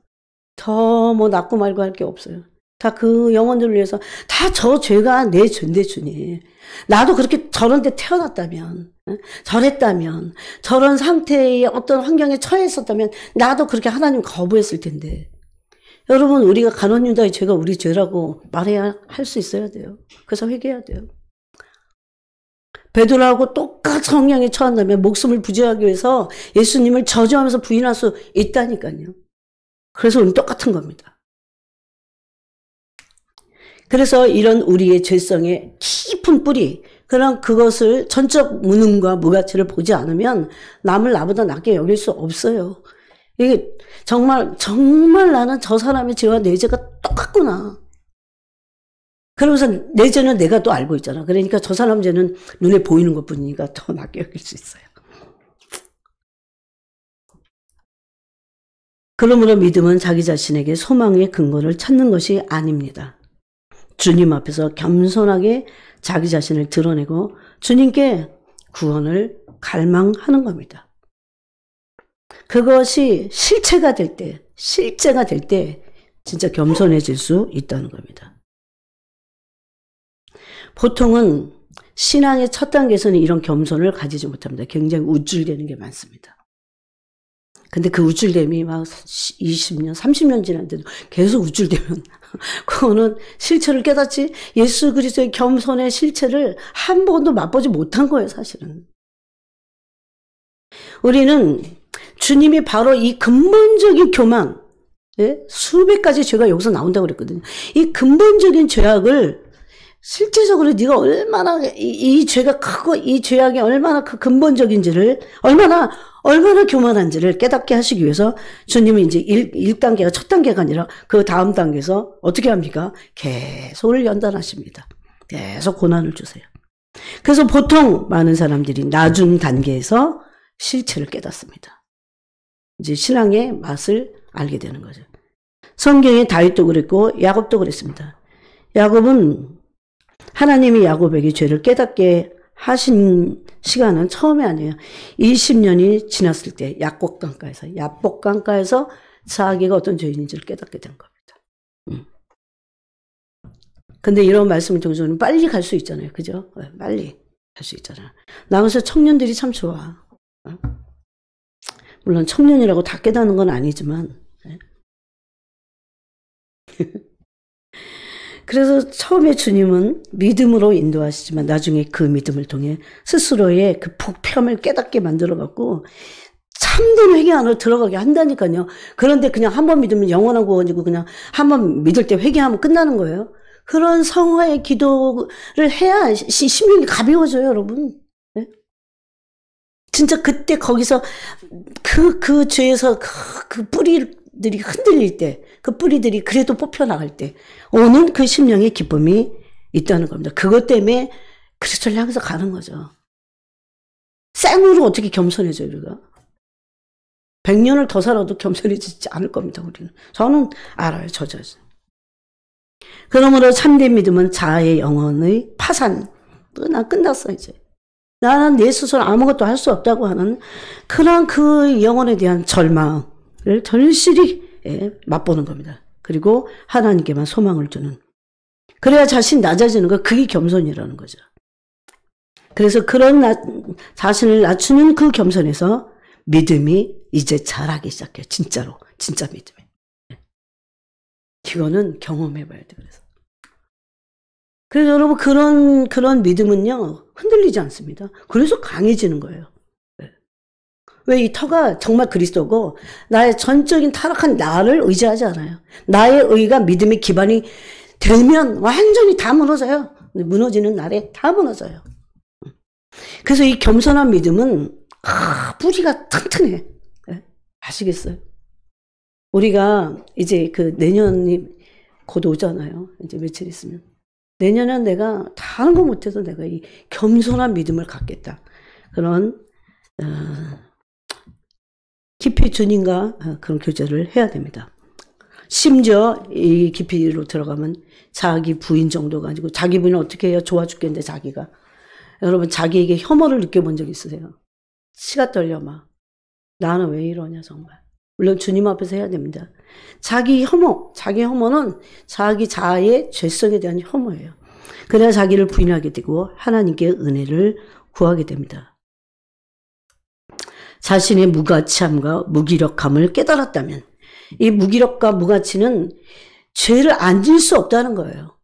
더 뭐 낫고 말고 할 게 없어요. 다 그 영혼들을 위해서 다 저 죄가 내 죄인데 주님. 나도 그렇게 저런 데 태어났다면 저랬다면 저런 상태의 어떤 환경에 처했었다면 나도 그렇게 하나님 거부했을 텐데. 여러분 우리가 간원 유다의 죄가 우리 죄라고 말해야 할 수 있어야 돼요. 그래서 회개해야 돼요. 베드로하고 똑같은 환경에 처한다면 목숨을 부지하기 위해서 예수님을 저주하면서 부인할 수 있다니까요. 그래서 우리는 똑같은 겁니다. 그래서 이런 우리의 죄성의 깊은 뿌리, 그런 그것을 전적 무능과 무가치를 보지 않으면 남을 나보다 낫게 여길 수 없어요. 이게 정말 나는 저 사람의 죄와 내 죄가 똑같구나. 그러면서 내 죄는 내가 또 알고 있잖아. 그러니까 저 사람 죄는 눈에 보이는 것뿐이니까 더 낫게 여길 수 있어요. 그러므로 믿음은 자기 자신에게 소망의 근거를 찾는 것이 아닙니다. 주님 앞에서 겸손하게 자기 자신을 드러내고 주님께 구원을 갈망하는 겁니다. 그것이 실체가 될 때 진짜 겸손해질 수 있다는 겁니다. 보통은 신앙의 첫 단계에서는 이런 겸손을 가지지 못합니다. 굉장히 우쭐대는 게 많습니다. 근데 그 우쭐댐이 막 20년, 30년 지났는데도 계속 우쭐대면 그거는 실체를 깨닫지 예수 그리스도의 겸손의 실체를 한 번도 맛보지 못한 거예요, 사실은. 우리는 주님이 바로 이 근본적인 교만, 수백 가지 죄가 여기서 나온다고 그랬거든요. 이 근본적인 죄악을 실제적으로 네가 얼마나 이 죄가 크고 이 죄악이 얼마나 그 근본적인지를 얼마나 교만한지를 깨닫게 하시기 위해서 주님이 이제 1단계가 첫 단계가 아니라 그 다음 단계에서 어떻게 합니까? 계속 연단하십니다. 계속 고난을 주세요. 그래서 보통 많은 사람들이 나중 단계에서 실체를 깨닫습니다. 이제 신앙의 맛을 알게 되는 거죠. 성경에 다윗도 그랬고 야곱도 그랬습니다. 야곱은 하나님이 야곱에게 죄를 깨닫게 하신 시간은 처음이 아니에요. 20년이 지났을 때 야복강가에서 자기가 어떤 죄인인지를 깨닫게 된 겁니다. 근데 이런 말씀을 통해서는 빨리 갈 수 있잖아요. 그죠? 빨리 갈 수 있잖아요. 나가서 청년들이 참 좋아. 물론 청년이라고 다 깨닫는 건 아니지만 그래서 처음에 주님은 믿음으로 인도하시지만 나중에 그 믿음을 통해 스스로의 그 부패함을 깨닫게 만들어갖고 참된 회개 안으로 들어가게 한다니까요. 그런데 그냥 한 번 믿으면 영원한 구원이고 그냥 한 번 믿을 때 회개하면 끝나는 거예요. 그런 성화의 기도를 해야 심령이 가벼워져요, 여러분. 네? 진짜 그때 거기서 그 죄에서 그 뿌리들이 흔들릴 때, 그 뿌리들이 그래도 뽑혀나갈 때 오는 그 심령의 기쁨이 있다는 겁니다. 그것 때문에 그리스도를 향해서 가는 거죠. 생으로 어떻게 겸손해져요, 우리가? 100년을 더 살아도 겸손해지지 않을 겁니다, 우리는. 저는 알아요, 저죠. 그러므로 참된 믿음은 자아의 영혼의 파산. 난 끝났어, 이제. 나는 내 스스로 아무것도 할 수 없다고 하는 그런 그 영혼에 대한 절망을 절실히 맛보는 겁니다. 그리고 하나님께만 소망을 두는. 그래야 자신 낮아지는 거, 그게 겸손이라는 거죠. 그래서 그런 자신을 낮추는 그 겸손에서 믿음이 이제 자라기 시작해요. 진짜로. 진짜 믿음이. 이거는 경험해봐야 돼요. 그래서 여러분, 그런 믿음은요, 흔들리지 않습니다. 그래서 강해지는 거예요. 왜 이 터가 정말 그리스도고, 나의 전적인 타락한 나를 의지하지 않아요. 나의 의가 믿음의 기반이 되면 완전히 다 무너져요. 무너지는 날에 다 무너져요. 그래서 이 겸손한 믿음은, 뿌리가 튼튼해. 아시겠어요? 우리가 이제 그 내년이 곧 오잖아요. 이제 며칠 있으면. 내년엔 내가 다른 거 못해서 내가 이 겸손한 믿음을 갖겠다. 그런 깊이 주님과 그런 교제를 해야 됩니다. 심지어 이 깊이로 들어가면 자기 부인 정도가 아니고, 자기 부인은 어떻게 해요? 좋아 죽겠는데 자기가. 여러분, 자기에게 혐오를 느껴본 적 있으세요? 치가 떨려 막. 나는 왜 이러냐 정말. 물론 주님 앞에서 해야 됩니다. 자기 혐오는 자기 자아의 죄성에 대한 혐오예요. 그래야 자기를 부인하게 되고 하나님께 은혜를 구하게 됩니다. 자신의 무가치함과 무기력함을 깨달았다면, 이 무기력과 무가치는 죄를 안 질 수 없다는 거예요.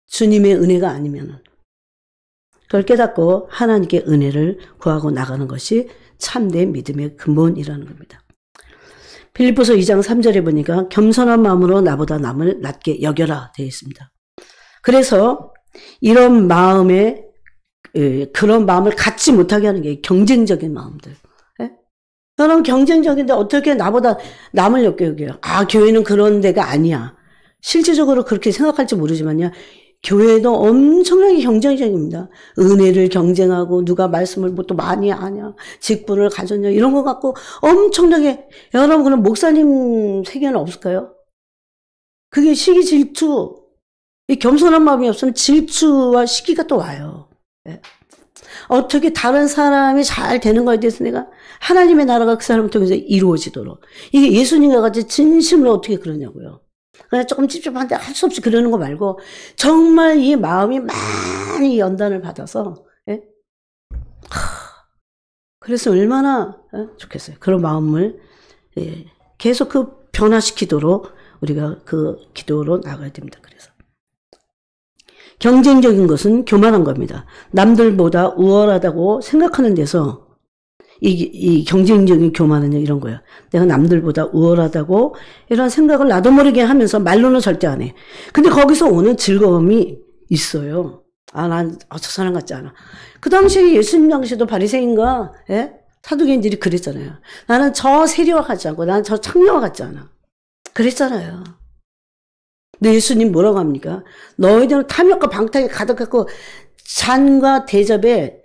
주님의 은혜가 아니면. 그걸 깨닫고 하나님께 은혜를 구하고 나가는 것이 참된 믿음의 근본이라는 겁니다. 빌립보서 2장 3절에 보니까 겸손한 마음으로 나보다 남을 낮게 여겨라 되어 있습니다. 그래서 이런 마음에, 그런 마음을 갖지 못하게 하는 게 경쟁적인 마음들. 여러분, 경쟁적인데 어떻게 나보다 남을 여겨요? 교회는 그런 데가 아니야. 실질적으로 그렇게 생각할지 모르지만요. 교회도 엄청나게 경쟁적입니다. 은혜를 경쟁하고, 누가 말씀을 뭐 또 많이 아냐, 직분을 가졌냐, 이런 거 갖고 엄청나게. 여러분, 그럼 목사님 세계는 없을까요? 그게 시기 질투. 이 겸손한 마음이 없으면 질투와 시기가 또 와요. 어떻게 다른 사람이 잘 되는 거에 대해서 내가 하나님의 나라가 그 사람을 통해서 이루어지도록. 이게 예수님과 같이 진심으로 어떻게 그러냐고요. 그냥 조금 찝찝한데 할 수 없이 그러는 거 말고, 정말 이 마음이 많이 연단을 받아서, 그래서 얼마나 좋겠어요. 그런 마음을 계속 그 변화시키도록 우리가 그 기도로 나가야 됩니다. 그래서 경쟁적인 것은 교만한 겁니다. 남들보다 우월하다고 생각하는 데서 이 경쟁적인 교만은요, 이런 거예요. 내가 남들보다 우월하다고 이런 생각을 나도 모르게 하면서 말로는 절대 안 해. 근데 거기서 오는 즐거움이 있어요. 저 사람 같지 않아. 그 당시 예수님 당시도 바리새인과 사두개인들이 그랬잖아요. 나는 저 세리와 같지 않고, 나는 저 창녀와 같지 않아. 그랬잖아요. 근데 예수님 뭐라고 합니까? 너희들은 탐욕과 방탕이 가득하고 잔과 대접에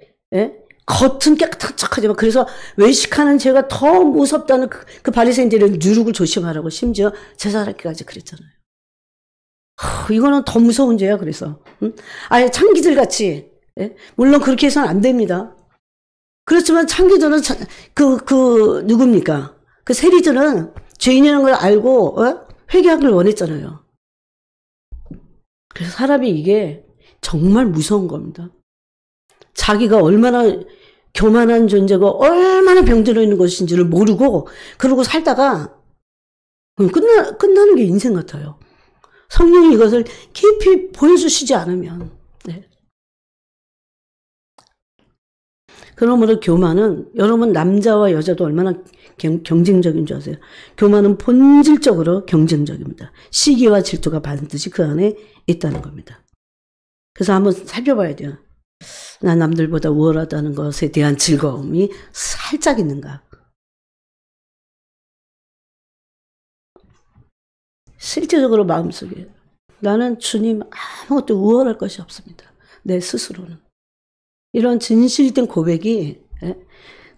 겉은 깨끗한 척하지만, 그래서 외식하는 죄가 더 무섭다는 그 바리새인들은 누룩을 조심하라고 심지어 제사라기까지 그랬잖아요. 이거는 더 무서운 죄야. 그래서 아예 창기들 같이, 물론 그렇게 해서는 안 됩니다. 그렇지만 창기들은 누굽니까? 그 세리들은 죄인이라는 걸 알고 회개하기를 원했잖아요. 그래서 사람이 이게 정말 무서운 겁니다. 자기가 얼마나 교만한 존재고 얼마나 병들어 있는 것인지를 모르고 그러고 살다가 끝나는 게 인생 같아요. 성령이 이것을 깊이 보여주시지 않으면. 그러므로 교만은 여러분 남자와 여자도 얼마나 경쟁적인 줄 아세요? 교만은 본질적으로 경쟁적입니다. 시기와 질투가 반드시 그 안에 있다는 겁니다. 그래서 한번 살펴봐야 돼요. 나 남들보다 우월하다는 것에 대한 즐거움이 살짝 있는가? 실제적으로 마음속에 나는 주님 아무것도 우월할 것이 없습니다. 내 스스로는. 이런 진실된 고백이,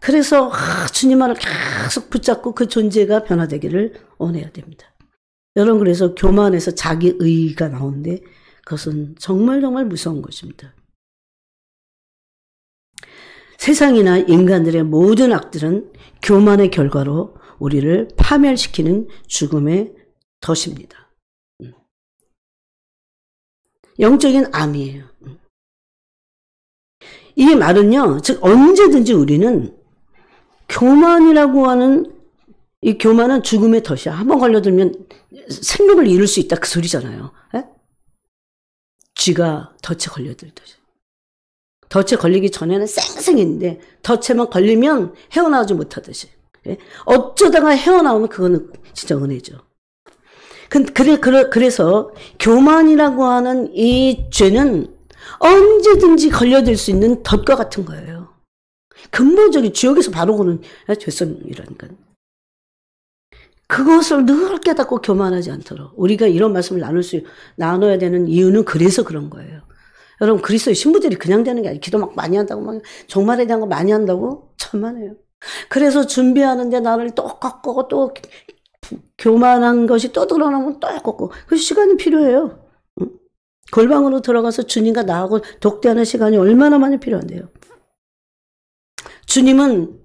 그래서 주님만을 계속 붙잡고 그 존재가 변화되기를 원해야 됩니다. 여러분, 그래서 교만에서 자기의가 나오는데 그것은 정말 무서운 것입니다. 세상이나 인간들의 모든 악들은 교만의 결과로 우리를 파멸시키는 죽음의 덫입니다. 영적인 암이에요. 이 말은요, 즉 언제든지 우리는 교만이라고 하는 이 교만은 죽음의 덫이야. 한번 걸려들면 생명을 잃을 수 있다 그 소리잖아요. 쥐가 덫에 걸려들듯이. 덫에 걸리기 전에는 쌩쌩했는데 덫에만 걸리면 헤어나오지 못하듯이. 어쩌다가 헤어나오면 그거는 진짜 은혜죠. 그래서 교만이라고 하는 이 죄는 언제든지 걸려들 수 있는 덫과 같은 거예요. 근본적인 지옥에서 바로 오는 죄성이라니까. 그것을 늘 깨닫고 교만하지 않도록 우리가 이런 말씀을 나눠야 되는 이유는 그래서 그런 거예요. 여러분, 그리스도의 신부들이 그냥 되는 게 아니에요. 기도 막 많이 한다고, 막 종말에 대한 거 많이 한다고? 천만에요. 그래서 준비하는데 나를 또 꺾고 또 교만한 것이 또 드러나면 또 꺾고. 그 시간이 필요해요. 골방으로 들어가서 주님과 나하고 독대하는 시간이 얼마나 많이 필요한데요. 주님은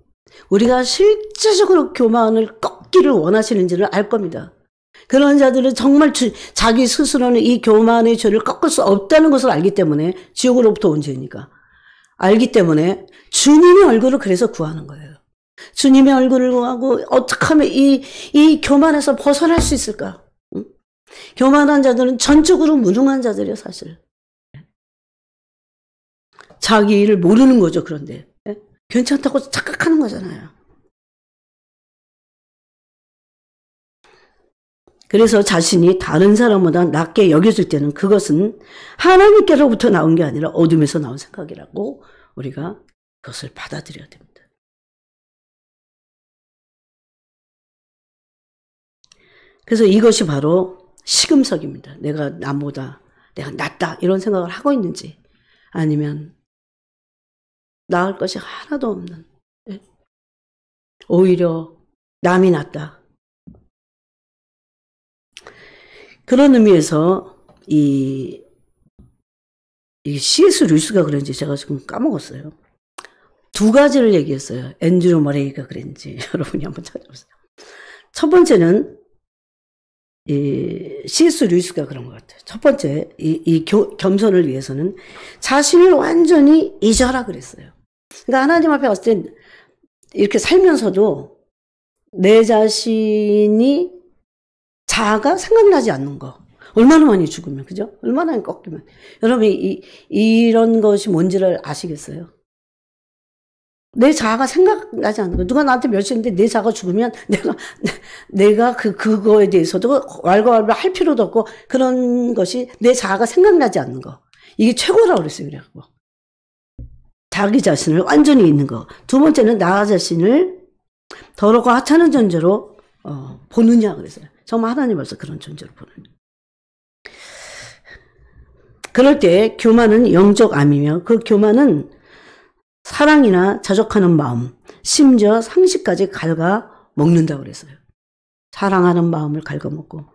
우리가 실제적으로 교만을 꺾기를 원하시는지를 알 겁니다. 그런 자들은 정말 자기 스스로는 이 교만의 죄를 꺾을 수 없다는 것을 알기 때문에, 지옥으로부터 온 죄니까 알기 때문에 주님의 얼굴을 그래서 구하는 거예요. 주님의 얼굴을 구하고 어떻게 하면 이 교만에서 벗어날 수 있을까? 교만한 자들은 전적으로 무능한 자들이에요, 사실. 자기 일을 모르는 거죠, 그런데. 괜찮다고 착각하는 거잖아요. 그래서 자신이 다른 사람보다 낮게 여겨질 때는 그것은 하나님께로부터 나온 게 아니라 어둠에서 나온 생각이라고 우리가 그것을 받아들여야 됩니다. 그래서 이것이 바로 시금석입니다. 내가 남보다, 내가 낫다 이런 생각을 하고 있는지, 아니면 나을 것이 하나도 없는, 오히려 남이 낫다. 그런 의미에서 이 C.S. 루이스가 그런지 제가 지금 까먹었어요. 두 가지를 얘기했어요. 앤드류 머레이가 그랬는지 여러분이 한번 찾아보세요. 첫 번째는 C.S. 루이스가 그런 것 같아요. 첫 번째, 겸손을 위해서는 자신을 완전히 잊어라 그랬어요. 그러니까 하나님 앞에 왔을 때 이렇게 살면서도 내 자신이 자아가 생각나지 않는 거. 얼마나 많이 죽으면, 그죠? 얼마나 많이 꺾이면. 여러분, 이런 것이 뭔지를 아시겠어요? 내 자아가 생각나지 않는 거. 누가 나한테 멸시했는데 내 자아가 죽으면 내가 그거에 대해서도 왈가왈부 할 필요도 없고, 그런 것이 내 자아가 생각나지 않는 거. 이게 최고라고 그랬어요, 그래갖고. 자기 자신을 완전히 잊는 거. 두 번째는 나 자신을 더럽고 하찮은 존재로 보느냐 그랬어요. 정말 하나님 벌써 그런 존재로 보느냐. 그럴 때 교만은 영적 암이며, 그 교만은 사랑이나 자족하는 마음, 심지어 상식까지 갉아먹는다고 그랬어요. 사랑하는 마음을 갉아먹고.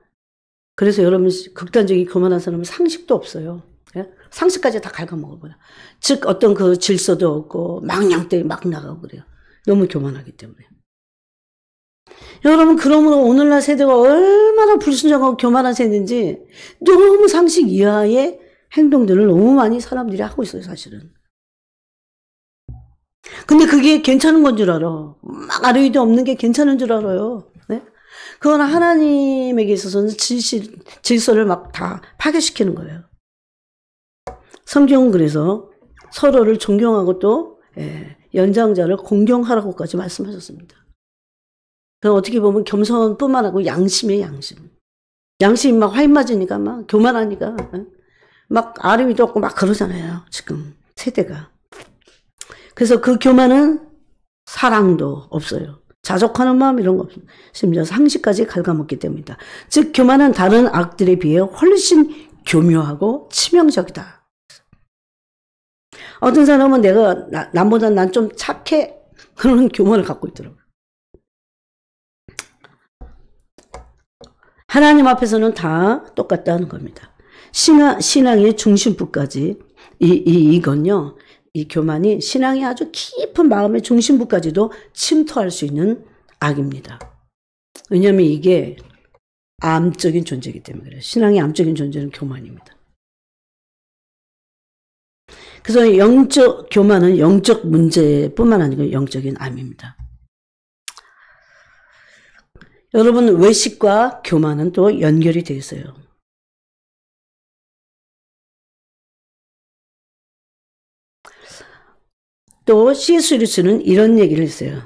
그래서 여러분, 극단적인 교만한 사람은 상식도 없어요. 상식까지 다 갉아먹어버려. 즉 어떤 그 질서도 없고 망령되이 막 나가고 그래요. 너무 교만하기 때문에. 여러분, 그러므로 오늘날 세대가 얼마나 불순종하고 교만한 세대인지 너무 상식 이하의 행동들을 너무 많이 사람들이 하고 있어요, 사실은. 근데 그게 괜찮은 건 줄 알아. 막 아래위도 없는 게 괜찮은 줄 알아요. 네? 그건 하나님에게 있어서는 질서를 막 다 파괴시키는 거예요. 성경은 그래서 서로를 존경하고 또 연장자를 공경하라고까지 말씀하셨습니다. 그럼 어떻게 보면 겸손뿐만 아니고 양심이에요, 양심. 양심이 막 화인 맞으니까 막 교만하니까 막 아름이도 없고 막 그러잖아요, 지금 세대가. 그래서 그 교만은 사랑도 없어요. 자족하는 마음 이런 거 없습니다. 심지어 상식까지 갉아먹기 때문이다. 즉 교만은 다른 악들에 비해 훨씬 교묘하고 치명적이다. 어떤 사람은 내가 남보다 난 좀 착해 그런 교만을 갖고 있더라고요. 하나님 앞에서는 다 똑같다는 겁니다. 신앙의 중심부까지 이건요. 이 교만이 신앙의 아주 깊은 마음의 중심부까지도 침투할 수 있는 악입니다. 왜냐하면 이게 암적인 존재이기 때문에 그래요. 신앙의 암적인 존재는 교만입니다. 그래서 교만은 영적 문제뿐만 아니고 영적인 암입니다. 여러분, 외식과 교만은 또 연결이 되어 있어요. 또 C.S. 루이스는 이런 얘기를 했어요.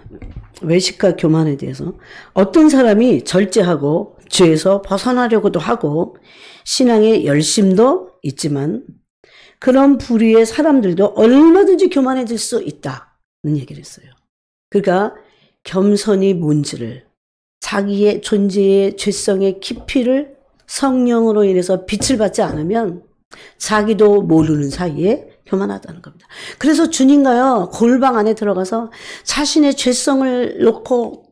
외식과 교만에 대해서. 어떤 사람이 절제하고 죄에서 벗어나려고도 하고 신앙의 열심도 있지만 그런 부류의 사람들도 얼마든지 교만해질 수 있다는 얘기를 했어요. 그러니까 겸손이 뭔지를, 자기의 존재의 죄성의 깊이를 성령으로 인해서 빛을 받지 않으면 자기도 모르는 사이에 교만하다는 겁니다. 그래서 주님가요, 골방 안에 들어가서 자신의 죄성을 놓고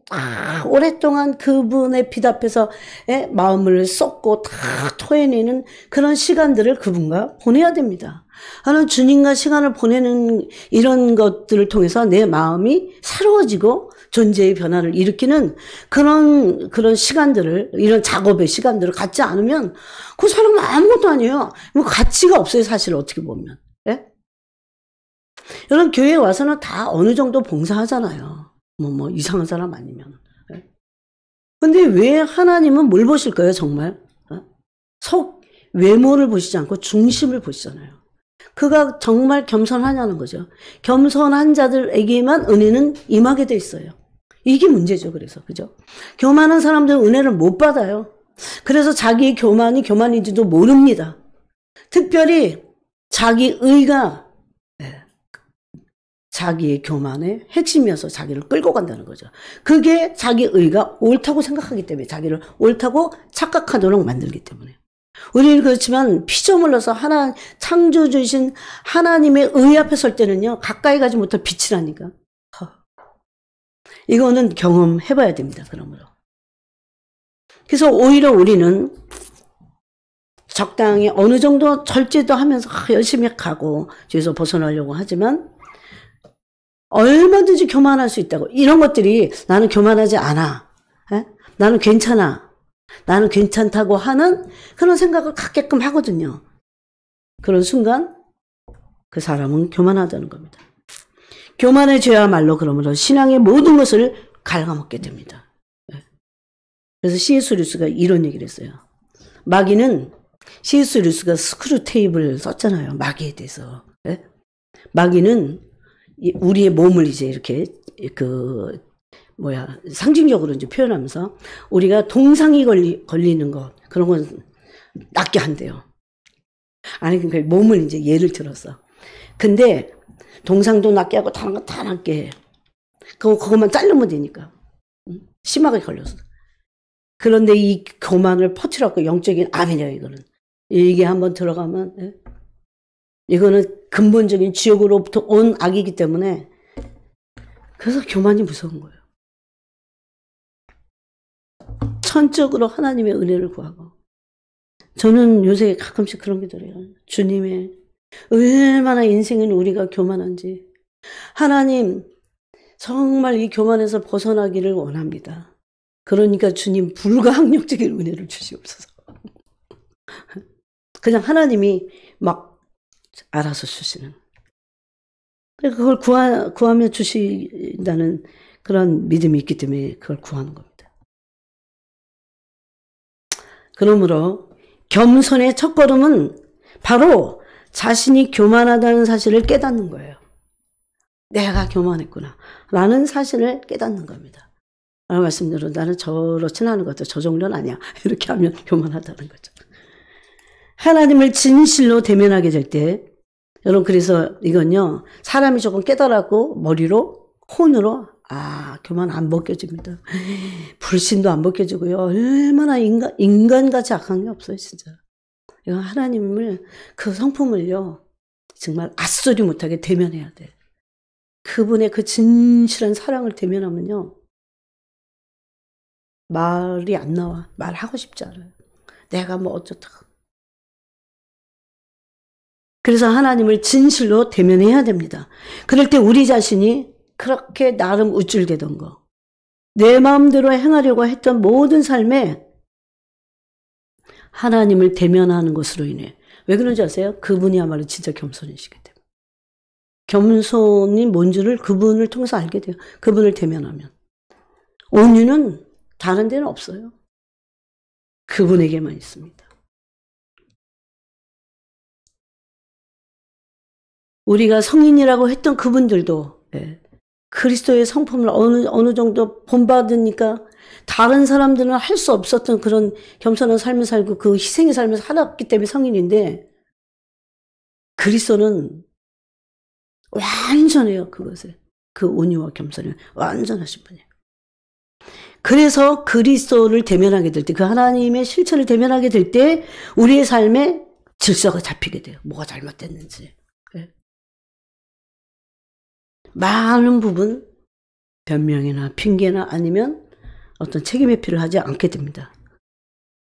오랫동안 그분의 빛 앞에서 마음을 쏟고 다 토해내는 그런 시간들을 그분과 보내야 됩니다. 나는 주님과 시간을 보내는 이런 것들을 통해서 내 마음이 새로워지고 존재의 변화를 일으키는 그런 시간들을, 이런 작업의 시간들을 갖지 않으면 그 사람은 아무것도 아니에요. 뭐 가치가 없어요, 사실 어떻게 보면. 예? 여러분, 교회에 와서는 다 어느 정도 봉사하잖아요. 뭐 이상한 사람 아니면. 예? 근데 왜 하나님은 뭘 보실까요, 정말? 속 외모를 보시지 않고 중심을 보시잖아요. 그가 정말 겸손하냐는 거죠. 겸손한 자들에게만 은혜는 임하게 돼 있어요. 이게 문제죠, 그래서. 그죠? 교만한 사람들은 은혜를 못 받아요. 그래서 자기의 교만이 교만인지도 모릅니다. 특별히 자기 의가 자기의 교만의 핵심이어서 자기를 끌고 간다는 거죠. 그게 자기 의가 옳다고 생각하기 때문에, 자기를 옳다고 착각하도록 만들기 때문에. 우리는 그렇지만 피조물로서 창조주신 하나님의 의 앞에 설 때는요, 가까이 가지 못할 빛이라니까. 이거는 경험해봐야 됩니다, 그러므로. 그래서 오히려 우리는 적당히 어느 정도 절제도 하면서 열심히 가고 죄에서 벗어나려고 하지만 얼마든지 교만할 수 있다고. 이런 것들이 나는 교만하지 않아. 나는 괜찮아. 나는 괜찮다고 하는 그런 생각을 갖게끔 하거든요. 그런 순간 그 사람은 교만하다는 겁니다. 교만의 죄야말로 그러므로 신앙의 모든 것을 갉아먹게 됩니다. 그래서 C.S. 루이스가 이런 얘기를 했어요. 마귀는, C.S. 루이스가 스크류 테이블을 썼잖아요. 마귀에 대해서. 마귀는 우리의 몸을 이제 이렇게 상징적으로 이제 표현하면서 우리가 동상이 걸리는 것, 그런 건 낫게 한대요. 아니, 그러니까 몸을 이제 예를 들어서. 근데 동상도 낫게 하고 다른 건 다 낫게 해. 그것만 자르면 되니까. 심하게 걸렸어. 그런데 이 교만을 퍼뜨려갖고 영적인 암이냐, 이거는. 이게 한번 들어가면, 이거는 근본적인 지옥으로부터 온 악이기 때문에, 그래서 교만이 무서운 거예요. 천적으로 하나님의 은혜를 구하고. 저는 요새 가끔씩 그런 게 들어요. 주님의 얼마나 인생은 우리가 교만한지. 하나님, 정말 이 교만에서 벗어나기를 원합니다. 그러니까 주님 불가항력적인 은혜를 주시옵소서. 그냥 하나님이 막 알아서 주시는. 그걸 구하며 주신다는 그런 믿음이 있기 때문에 그걸 구하는 겁니다. 그러므로 겸손의 첫걸음은 바로 자신이 교만하다는 사실을 깨닫는 거예요. 내가 교만했구나 라는 사실을 깨닫는 겁니다. 라는 말씀대로 나는 저렇진 않은 것 같아. 저 정도는 아니야. 이렇게 하면 교만하다는 거죠. 하나님을 진실로 대면하게 될 때, 여러분, 그래서 이건요, 사람이 조금 깨달았고 머리로, 혼으로, 교만 안 벗겨집니다. 불신도 안 벗겨지고요. 얼마나 인간같이 악한 게 없어요, 진짜. 이거 하나님을, 그 성품을요, 정말 앗소리 못하게 대면해야 돼. 그분의 그 진실한 사랑을 대면하면요, 말이 안 나와. 말하고 싶지 않아요. 내가 뭐 어쩌다가. 그래서 하나님을 진실로 대면해야 됩니다. 그럴 때 우리 자신이 그렇게 나름 우쭐대던 거, 내 마음대로 행하려고 했던 모든 삶에 하나님을 대면하는 것으로 인해, 왜 그런지 아세요? 그분이야말로 진짜 겸손이시기 때문에. 겸손이 뭔지를 그분을 통해서 알게 돼요. 그분을 대면하면. 온유는 다른 데는 없어요. 그분에게만 있습니다. 우리가 성인이라고 했던 그분들도 그리스도의 성품을 어느 정도 본받으니까 다른 사람들은 할 수 없었던 그런 겸손한 삶을 살고 그 희생의 삶을 살았기 때문에 성인인데, 그리스도는 완전해요. 그것에. 그 온유와 겸손이 완전하신 분이에요. 그래서 그리스도를 대면하게 될 때, 그 하나님의 실체를 대면하게 될 때 우리의 삶에 질서가 잡히게 돼요. 뭐가 잘못됐는지. 많은 부분 변명이나 핑계나 아니면 어떤 책임 회피를 하지 않게 됩니다.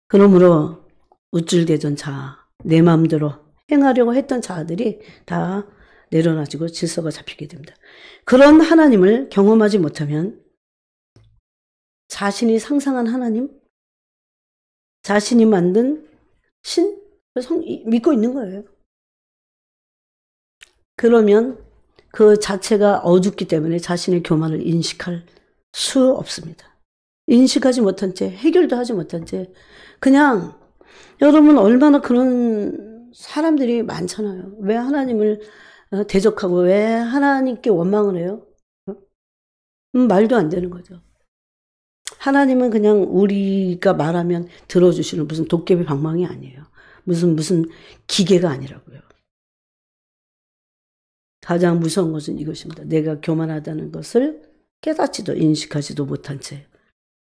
그러므로 우쭐대던 자, 내 마음대로 행하려고 했던 자들이 다 내려놔지고 질서가 잡히게 됩니다. 그런 하나님을 경험하지 못하면 자신이 상상한 하나님, 자신이 만든 신, 믿고 있는 거예요. 그러면 그 자체가 어둡기 때문에 자신의 교만을 인식할 수 없습니다. 인식하지 못한 채, 해결도 하지 못한 채, 그냥, 여러분 얼마나 그런 사람들이 많잖아요. 왜 하나님을 대적하고 왜 하나님께 원망을 해요? 말도 안 되는 거죠. 하나님은 그냥 우리가 말하면 들어주시는 무슨 도깨비 방망이 아니에요. 무슨 기계가 아니라고요. 가장 무서운 것은 이것입니다. 내가 교만하다는 것을 깨닫지도 인식하지도 못한 채,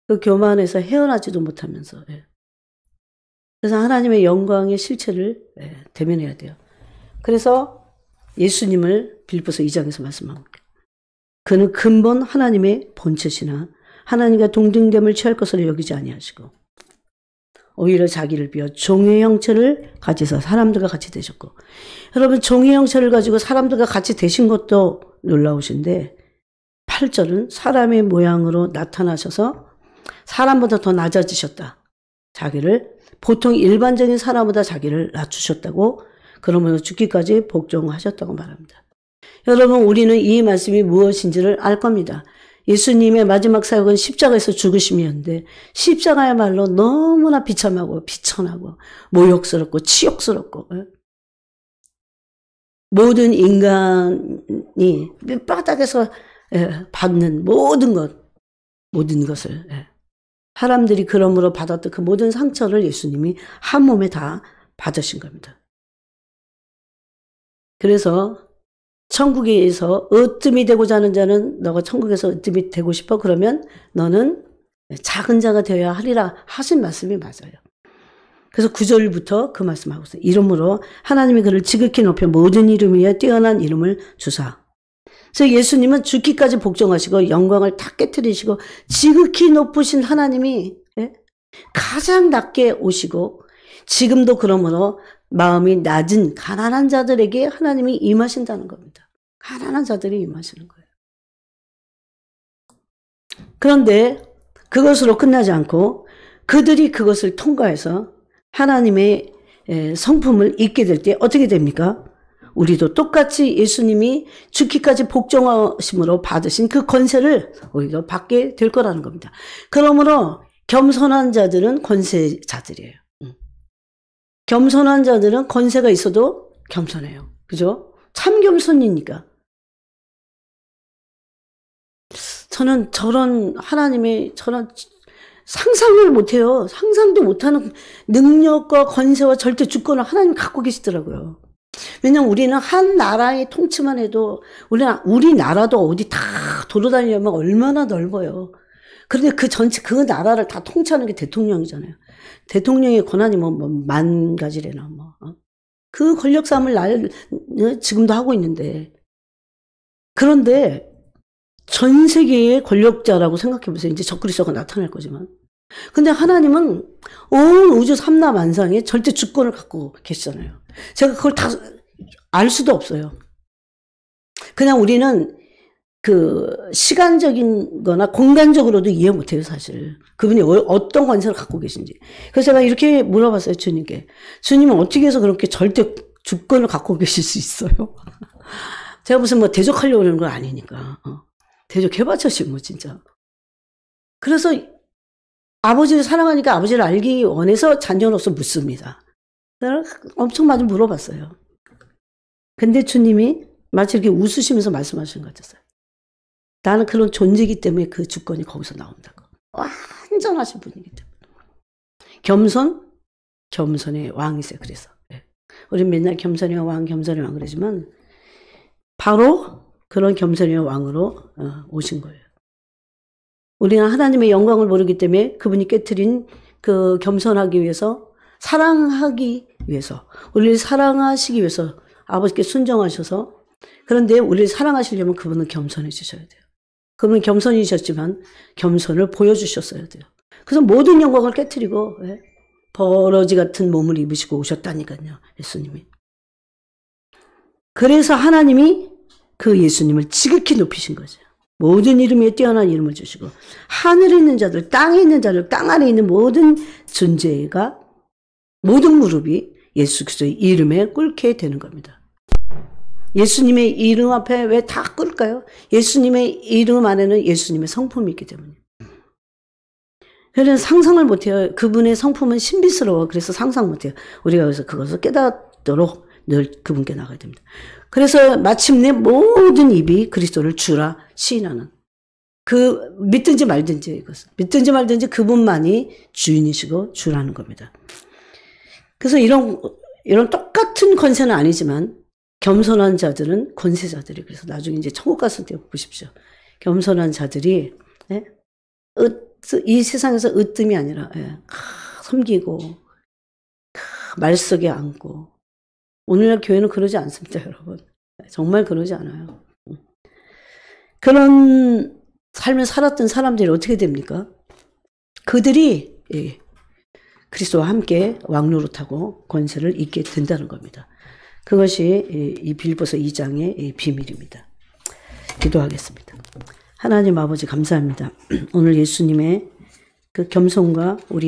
그 교만에서 헤어나지도 못하면서, 그래서 하나님의 영광의 실체를 대면해야 돼요. 그래서 예수님을 빌립보서 2장에서 말씀합니다. 그는 근본 하나님의 본체시나 하나님과 동등됨을 취할 것으로 여기지 아니하시고 오히려 자기를 비워 종의 형체를 가지사 사람들과 같이 되셨고, 여러분 종의 형체를 가지고 사람들과 같이 되신 것도 놀라우신데 8절은 사람의 모양으로 나타나셔서 사람보다 더 낮아지셨다. 자기를 보통 일반적인 사람보다 자기를 낮추셨다고, 그러면서 죽기까지 복종하셨다고 말합니다. 여러분 우리는 이 말씀이 무엇인지를 알 겁니다. 예수님의 마지막 사역은 십자가에서 죽으심이었는데 십자가야말로 너무나 비참하고 비천하고 모욕스럽고 치욕스럽고, 모든 인간이 밑바닥에서 받는 모든 것을, 사람들이 그러므로 받았던 그 모든 상처를 예수님이 한 몸에 다 받으신 겁니다. 그래서 천국에서 으뜸이 되고자 하는 자는, 너가 천국에서 으뜸이 되고 싶어? 그러면 너는 작은 자가 되어야 하리라 하신 말씀이 맞아요. 그래서 9절부터 그 말씀하고 있어요. 이름으로 하나님이 그를 지극히 높여 모든 이름 위에 뛰어난 이름을 주사. 그래서 예수님은 죽기까지 복종하시고 영광을 다 깨트리시고 지극히 높으신 하나님이 가장 낮게 오시고, 지금도 그러므로 마음이 낮은 가난한 자들에게 하나님이 임하신다는 겁니다. 가난한 자들이 임하시는 거예요. 그런데 그것으로 끝나지 않고 그들이 그것을 통과해서 하나님의 성품을 잊게 될 때 어떻게 됩니까? 우리도 똑같이 예수님이 죽기까지 복종하심으로 받으신 그 권세를 우리도 받게 될 거라는 겁니다. 그러므로 겸손한 자들은 권세자들이에요. 겸손한 자들은 권세가 있어도 겸손해요. 그죠? 참 겸손이니까. 저는 저런 하나님의 저런 상상을 못해요. 상상도 못하는 능력과 권세와 절대 주권을 하나님이 갖고 계시더라고요. 왜냐면 우리는 한 나라의 통치만 해도 우리나라도 어디 다 돌아다니려면 얼마나 넓어요. 그런데 그 전체 그 나라를 다 통치하는 게 대통령이잖아요. 대통령의 권한이 뭐 만 가지래나 뭐. 그 권력 싸움을 지금도 하고 있는데. 그런데 전 세계의 권력자라고 생각해 보세요. 이제 적그리스도가 나타날 거지만. 근데 하나님은 온 우주 삼라만상에 절대 주권을 갖고 계시잖아요. 제가 그걸 다 알 수도 없어요. 그냥 우리는 그 시간적인 거나 공간적으로도 이해 못해요, 사실. 그분이 어떤 권세를 갖고 계신지. 그래서 제가 이렇게 물어봤어요, 주님께. 주님은 어떻게 해서 그렇게 절대 주권을 갖고 계실 수 있어요? 제가 무슨 뭐 대적하려고 그러는 건 아니니까. 대적해봤자 뭐 진짜. 그래서 아버지를 사랑하니까 아버지를 알기 원해서 자녀로서 묻습니다. 엄청 많이 물어봤어요. 근데 주님이 마치 이렇게 웃으시면서 말씀하시는 것 같았어요. 나는 그런 존재이기 때문에 그 주권이 거기서 나온다고. 완전하신 분이기 때문에. 겸손? 겸손의 왕이세요. 그래서. 우린 맨날 겸손의 왕, 겸손의 왕 그러지만 바로 그런 겸손의 왕으로 오신 거예요. 우리는 하나님의 영광을 모르기 때문에 그분이 깨트린 그 겸손하기 위해서, 사랑하기 위해서, 우리를 사랑하시기 위해서 아버지께 순종하셔서, 그런데 우리를 사랑하시려면 그분은 겸손해지셔야 돼요. 그분은 겸손이셨지만 겸손을 보여주셨어야 돼요. 그래서 모든 영광을 깨트리고 버러지 같은 몸을 입으시고 오셨다니까요. 예수님이. 그래서 하나님이 그 예수님을 지극히 높이신 거죠. 모든 이름 위에 뛰어난 이름을 주시고 하늘에 있는 자들, 땅에 있는 자들, 땅 안에 있는 모든 존재가, 모든 무릎이 예수 그리스도의 이름에 꿇게 되는 겁니다. 예수님의 이름 앞에 왜 다 꿇을까요? 예수님의 이름 안에는 예수님의 성품이 있기 때문이에요. 그래서 상상을 못해요. 그분의 성품은 신비스러워. 그래서 상상 못해요. 우리가 그래서 그것을 깨닫도록 늘 그분께 나가야 됩니다. 그래서 마침내 모든 입이 그리스도를 주라 시인하는, 그 믿든지 말든지, 이것은 믿든지 말든지 그분만이 주인이시고 주라는 겁니다. 그래서 이런 똑같은 권세는 아니지만 겸손한 자들은 권세자들이, 그래서 나중에 이제 천국 갔을 때 보십시오. 겸손한 자들이 이 세상에서 으뜸이 아니라 섬기고 말 속에 안고. 오늘날 교회는 그러지 않습니다, 여러분. 정말 그러지 않아요. 그런 삶을 살았던 사람들이 어떻게 됩니까? 그들이 그리스도와 함께 왕노릇하고 권세를 잇게 된다는 겁니다. 그것이 이 빌립보서 2장의 비밀입니다. 기도하겠습니다. 하나님 아버지 감사합니다. 오늘 예수님의 그 겸손과 우리